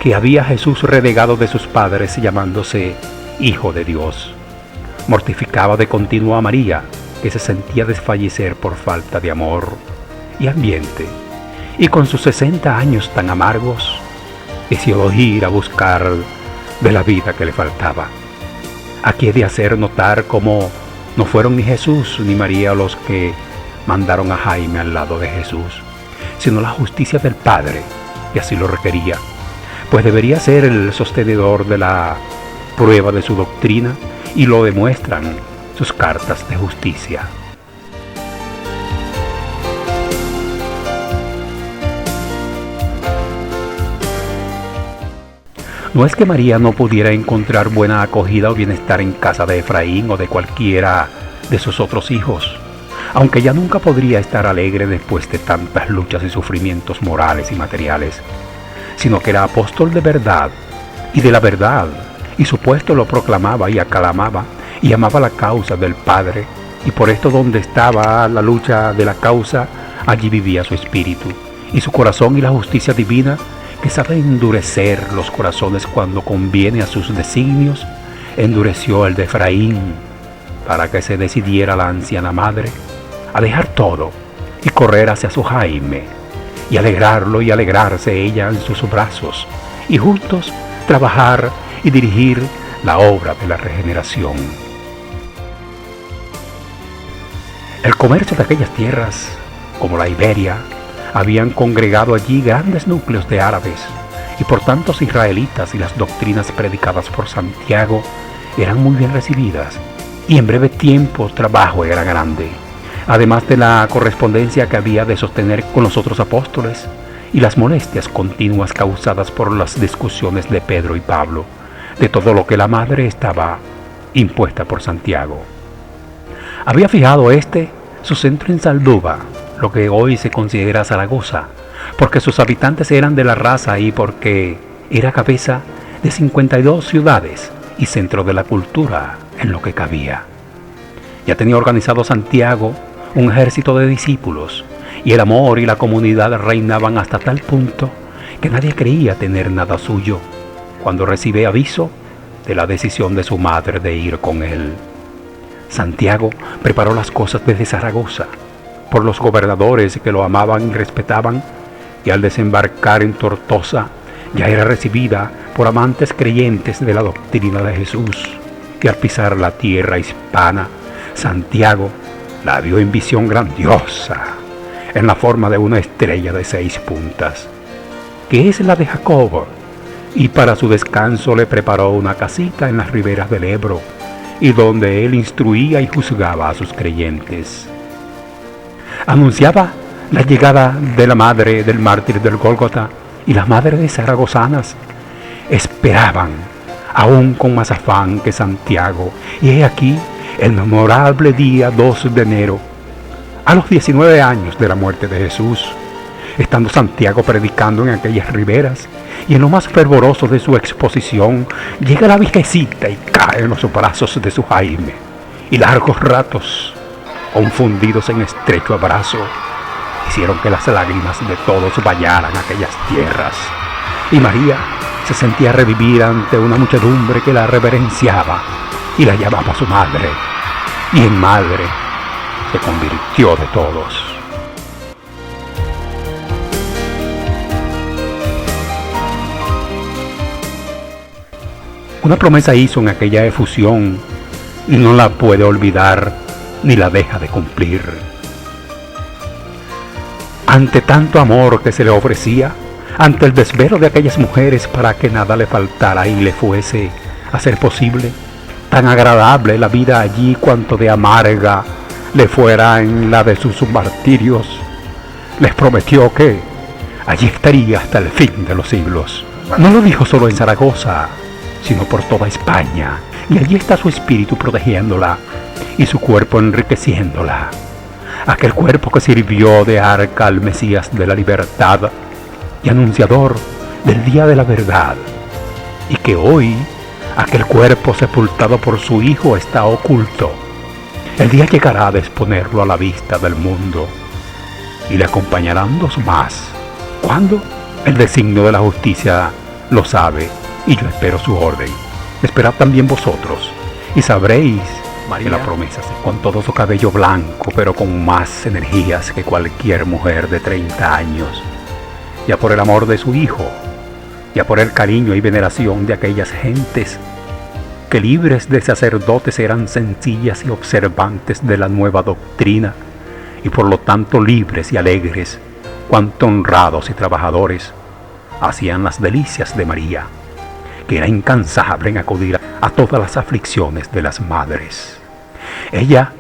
S1: que había Jesús renegado de sus padres, llamándose Hijo de Dios, mortificaba de continuo a María, que se sentía desfallecer por falta de amor y ambiente, y con sus 60 años tan amargos, decidió ir a buscar de la vida que le faltaba. Aquí he de hacer notar cómo no fueron ni Jesús ni María los que mandaron a Jaime al lado de Jesús, sino la justicia del Padre, que así lo requería, pues debería ser el sostenedor de la prueba de su doctrina, y lo demuestran sus cartas de justicia. No es que María no pudiera encontrar buena acogida o bienestar en casa de Efraín o de cualquiera de sus otros hijos, aunque ella nunca podría estar alegre después de tantas luchas y sufrimientos morales y materiales, sino que era apóstol de verdad y de la verdad, y su puesto lo proclamaba y aclamaba y amaba la causa del Padre, y por esto donde estaba la lucha de la causa, allí vivía su espíritu, y su corazón y la justicia divina, que sabe endurecer los corazones cuando conviene a sus designios, endureció el de Efraín, para que se decidiera la anciana madre a dejar todo y correr hacia su Jaime, y alegrarlo y alegrarse ella en sus brazos, y juntos trabajar y dirigir la obra de la regeneración. El comercio de aquellas tierras, como la Iberia, habían congregado allí grandes núcleos de árabes, y por tantos israelitas, y las doctrinas predicadas por Santiago eran muy bien recibidas, y en breve tiempo trabajo era grande, además de la correspondencia que había de sostener con los otros apóstoles, y las molestias continuas causadas por las discusiones de Pedro y Pablo, de todo lo que la madre estaba impuesta por Santiago. Había fijado su centro en Salduba, lo que hoy se considera Zaragoza, porque sus habitantes eran de la raza y porque era cabeza de 52 ciudades y centro de la cultura en lo que cabía. Ya tenía organizado Santiago un ejército de discípulos, y el amor y la comunidad reinaban hasta tal punto que nadie creía tener nada suyo cuando recibe aviso de la decisión de su madre de ir con él. Santiago preparó las cosas desde Zaragoza, por los gobernadores que lo amaban y respetaban, y al desembarcar en Tortosa ya era recibida por amantes creyentes de la doctrina de Jesús, que al pisar la tierra hispana, Santiago la vio en visión grandiosa, en la forma de una estrella de 6 puntas, que es la de Jacob, y para su descanso le preparó una casita en las riberas del Ebro, y donde él instruía y juzgaba a sus creyentes. Anunciaba la llegada de la madre del mártir del Gólgota, y las madres zaragozanas esperaban aún con más afán que Santiago, y he aquí el memorable día 2 de enero, a los 19 años de la muerte de Jesús, Estando Santiago predicando en aquellas riberas, y en lo más fervoroso de su exposición, llega la viejecita y cae en los brazos de su Jaime, y largos ratos, confundidos en estrecho abrazo, hicieron que las lágrimas de todos bañaran aquellas tierras. Y María se sentía revivir ante una muchedumbre que la reverenciaba y la llamaba su madre, y en madre se convirtió de todos. Una promesa hizo en aquella efusión y no la puede olvidar ni la deja de cumplir. Ante tanto amor que se le ofrecía, ante el desvelo de aquellas mujeres para que nada le faltara y le fuese a ser posible, tan agradable la vida allí cuanto de amarga le fuera en la de sus martirios, les prometió que allí estaría hasta el fin de los siglos. No lo dijo solo en Zaragoza, sino por toda España, y allí está su espíritu protegiéndola y su cuerpo enriqueciéndola. Aquel cuerpo que sirvió de arca al Mesías de la libertad y anunciador del día de la verdad, y que hoy aquel cuerpo sepultado por su Hijo está oculto. El día llegará de exponerlo a la vista del mundo, y le acompañarán dos más. ¿Cuándo? El designio de la justicia lo sabe, y yo espero su orden. Esperad también vosotros, y sabréis, María, la promesa, con todo su cabello blanco, pero con más energías que cualquier mujer de 30 años, ya por el amor de su Hijo, ya por el cariño y veneración de aquellas gentes que libres de sacerdotes eran sencillas y observantes de la nueva doctrina, y por lo tanto libres y alegres, cuanto honrados y trabajadores, hacían las delicias de María, que era incansable en acudir a todas las aflicciones de las madres. Ella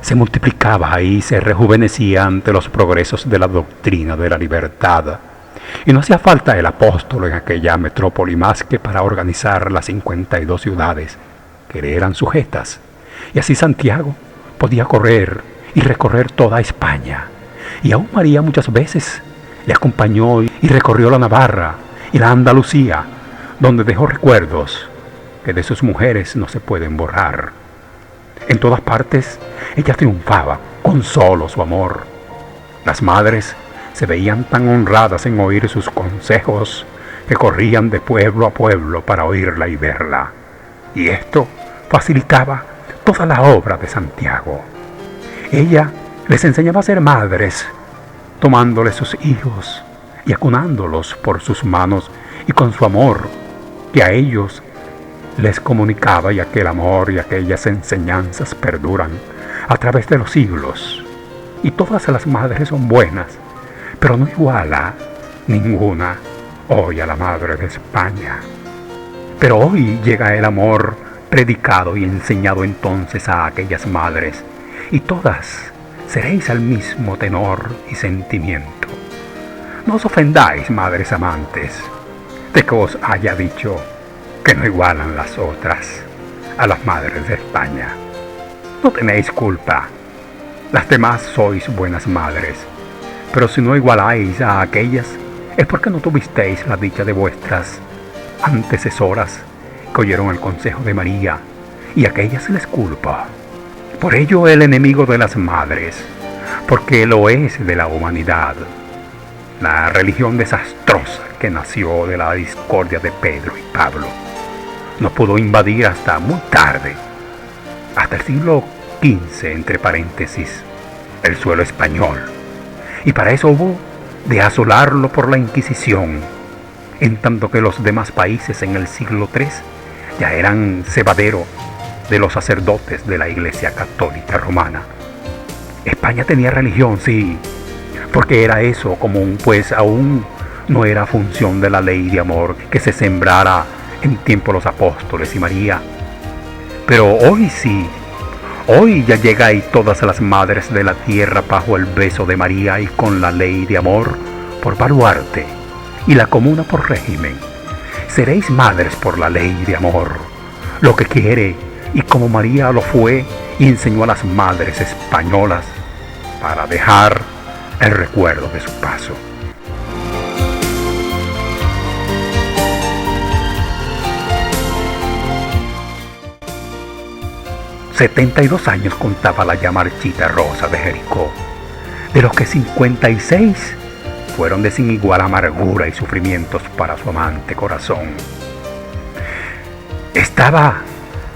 S1: se multiplicaba y se rejuvenecía ante los progresos de la doctrina de la libertad, y no hacía falta el apóstol en aquella metrópoli más que para organizar las 52 ciudades que le eran sujetas, y así Santiago podía correr y recorrer toda España, y aún María muchas veces le acompañó y recorrió la Navarra y la Andalucía, donde dejó recuerdos que de sus mujeres no se pueden borrar. En todas partes ella triunfaba con solo su amor. Las madres se veían tan honradas en oír sus consejos que corrían de pueblo a pueblo para oírla y verla, y esto facilitaba toda la obra de Santiago. Ella les enseñaba a ser madres, tomándoles sus hijos y acunándolos por sus manos y con su amor, que a ellos les comunicaba, y aquel amor y aquellas enseñanzas perduran a través de los siglos. Y todas las madres son buenas, pero no iguala ninguna hoy a la Madre de España. Pero hoy llega el amor predicado y enseñado entonces a aquellas madres, y todas seréis al mismo tenor y sentimiento. No os ofendáis, madres amantes, de que os haya dicho que no igualan las otras a las madres de España. No tenéis culpa, las demás sois buenas madres, pero si no igualáis a aquellas, es porque no tuvisteis la dicha de vuestras antecesoras que oyeron el consejo de María, y aquellas les culpa. Por ello el enemigo de las madres, porque lo es de la humanidad, la religión desastrosa que nació de la discordia de Pedro y Pablo, no pudo invadir hasta muy tarde, hasta el siglo XV, entre paréntesis, el suelo español, y para eso hubo de asolarlo por la Inquisición, en tanto que los demás países en el siglo III ya eran cebadero de los sacerdotes de la Iglesia Católica Romana. España tenía religión, sí, porque era eso común, pues aún no era función de la ley de amor que se sembrara en tiempo los apóstoles y María. Pero hoy sí, hoy ya llegáis todas las madres de la tierra bajo el beso de María y con la ley de amor por baluarte y la comuna por régimen. Seréis madres por la ley de amor, lo que quiere, y como María lo fue y enseñó a las madres españolas para dejar el recuerdo de su paso. 72 años contaba la ya marchita Rosa de Jericó, de los que 56 fueron de sin igual amargura y sufrimientos para su amante corazón. Estaba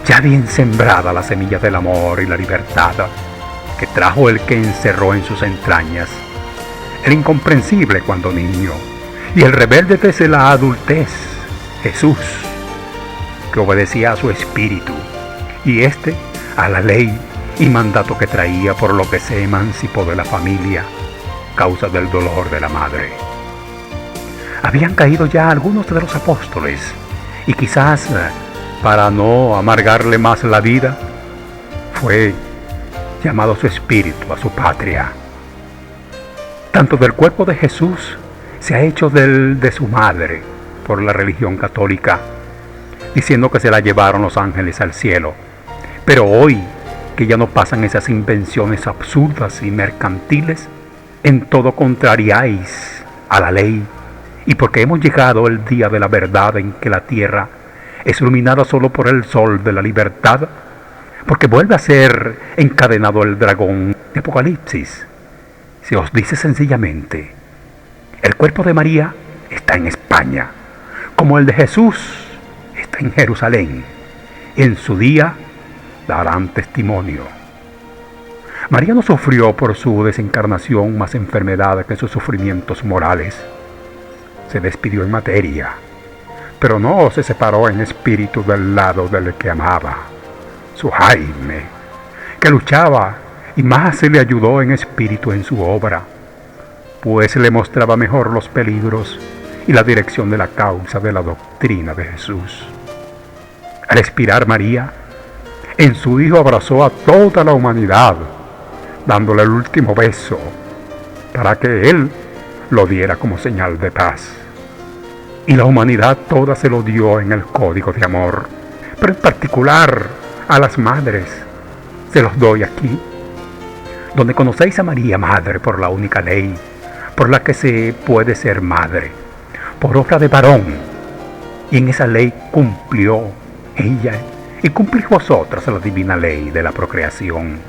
S1: ya bien sembrada la semilla del amor y la libertad que trajo el que encerró en sus entrañas el incomprensible cuando niño y el rebelde desde la adultez, Jesús, que obedecía a su espíritu y a la ley y mandato que traía, por lo que se emancipó de la familia, causa del dolor de la madre. Habían caído ya algunos de los apóstoles y quizás para no amargarle más la vida, fue llamado su espíritu a su patria. Tanto del cuerpo de Jesús se ha hecho del de su madre por la religión católica, diciendo que se la llevaron los ángeles al cielo. Pero hoy, que ya no pasan esas invenciones absurdas y mercantiles, en todo contrariáis a la ley, y porque hemos llegado el día de la verdad en que la tierra es iluminada solo por el sol de la libertad, porque vuelve a ser encadenado el dragón de Apocalipsis. Se os dice sencillamente, el cuerpo de María está en España, como el de Jesús está en Jerusalén. En su día darán testimonio. María no sufrió por su desencarnación más enfermedad que sus sufrimientos morales. Se despidió en materia, pero no se separó en espíritu del lado del que amaba, su Jaime, que luchaba y más se le ayudó en espíritu en su obra, pues le mostraba mejor los peligros y la dirección de la causa de la doctrina de Jesús. Al expirar María, en su Hijo abrazó a toda la humanidad, dándole el último beso, para que Él lo diera como señal de paz. Y la humanidad toda se lo dio en el código de amor, pero en particular a las madres. Se los doy aquí, donde conocéis a María Madre por la única ley, por la que se puede ser madre, por obra de varón, y en esa ley cumplió ella, y cumplís vosotras la divina ley de la procreación.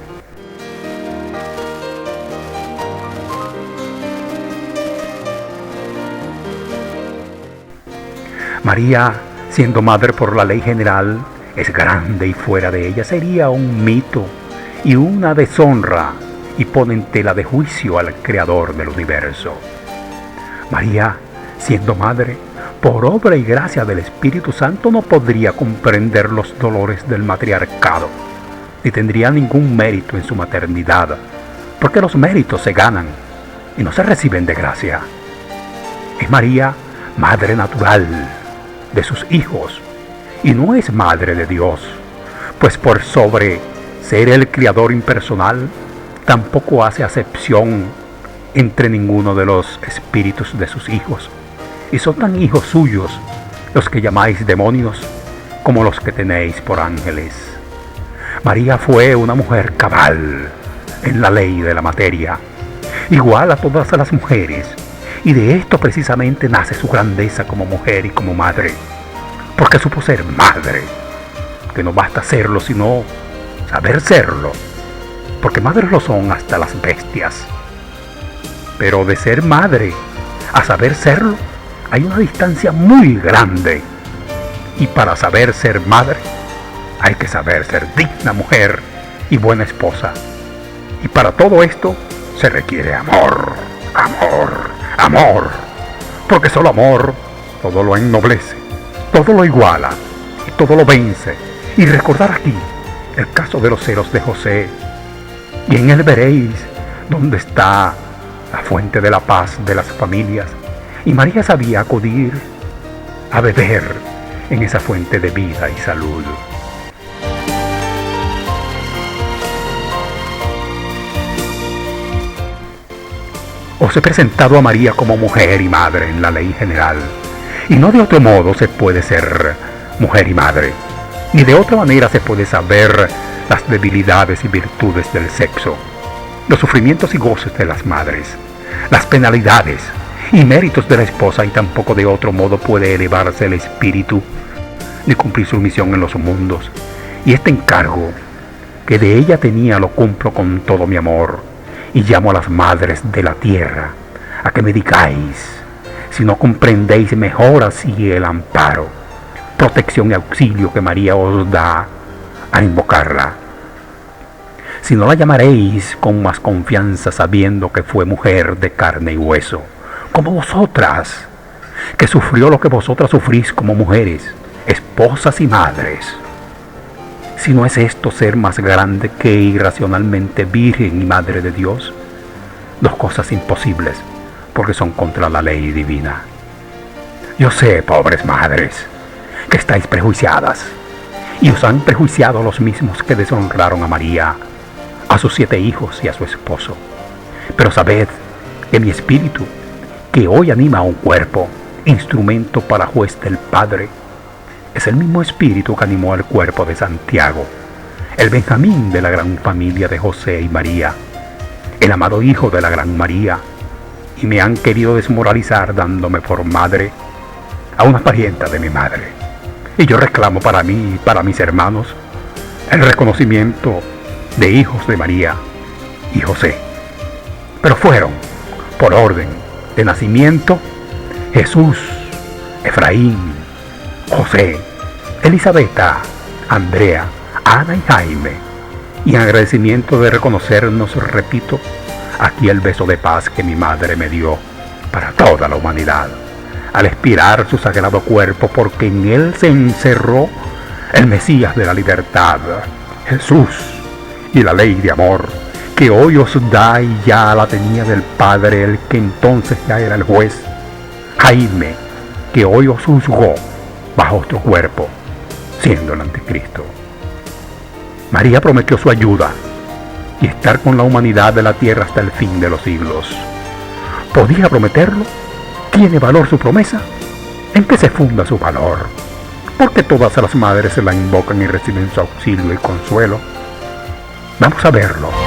S1: María, siendo madre por la ley general, es grande y fuera de ella sería un mito y una deshonra, y pone en tela de juicio al Creador del universo. María, siendo madre, por obra y gracia del Espíritu Santo, no podría comprender los dolores del matriarcado, ni tendría ningún mérito en su maternidad, porque los méritos se ganan y no se reciben de gracia. Es María madre natural de sus hijos, y no es madre de Dios, pues por sobre ser el Creador impersonal, tampoco hace acepción entre ninguno de los espíritus de sus hijos, y son tan hijos suyos los que llamáis demonios como los que tenéis por ángeles. María fue una mujer cabal en la ley de la materia, igual a todas las mujeres, y de esto precisamente nace su grandeza como mujer y como madre, porque supo ser madre, que no basta serlo sino saber serlo, porque madres lo son hasta las bestias. Pero de ser madre a saber serlo hay una distancia muy grande, y para saber ser madre hay que saber ser digna mujer y buena esposa, y para todo esto se requiere amor, amor, amor, porque solo amor todo lo ennoblece, todo lo iguala y todo lo vence. Y recordar aquí el caso de los celos de José, y en él veréis dónde está la fuente de la paz de las familias, y María sabía acudir a beber en esa fuente de vida y salud. Os he presentado a María como mujer y madre en la ley general, y no de otro modo se puede ser mujer y madre, ni de otra manera se puede saber las debilidades y virtudes del sexo, los sufrimientos y goces de las madres, las penalidades y méritos de la esposa, y tampoco de otro modo puede elevarse el espíritu ni cumplir su misión en los mundos. Y este encargo que de ella tenía lo cumplo con todo mi amor, y llamo a las madres de la tierra a que me digáis, si no comprendéis mejor así el amparo, protección y auxilio que María os da al invocarla. Si no la llamaréis con más confianza, sabiendo que fue mujer de carne y hueso, como vosotras, que sufrió lo que vosotras sufrís como mujeres, esposas y madres. Si no es esto ser más grande que irracionalmente virgen y madre de Dios, dos cosas imposibles, porque son contra la ley divina. Yo sé, pobres madres, que estáis prejuiciadas, y os han prejuiciado los mismos que deshonraron a María, a sus 7 hijos y a su esposo. Pero sabed que mi espíritu, que hoy anima a un cuerpo, instrumento para juez del Padre, es el mismo espíritu que animó al cuerpo de Santiago, el Benjamín de la gran familia de José y María, el amado hijo de la gran María, y me han querido desmoralizar dándome por madre a una parienta de mi madre. Y yo reclamo para mí y para mis hermanos el reconocimiento de hijos de María y José. Pero fueron, por orden de nacimiento, Jesús, Efraín, José, Elisabetta, Andrea, Ana y Jaime. Y en agradecimiento de reconocernos, repito, aquí el beso de paz que mi madre me dio para toda la humanidad, al expirar su sagrado cuerpo, porque en él se encerró el Mesías de la libertad, Jesús, y la ley de amor, que hoy os da y ya la tenía del Padre, el que entonces ya era el juez, Jaime, que hoy os juzgó bajo otro cuerpo, siendo el anticristo. María prometió su ayuda y estar con la humanidad de la tierra hasta el fin de los siglos. ¿Podía prometerlo? ¿Tiene valor su promesa? ¿En qué se funda su valor? ¿Por qué todas las madres se la invocan y reciben su auxilio y consuelo? Vamos a verlo.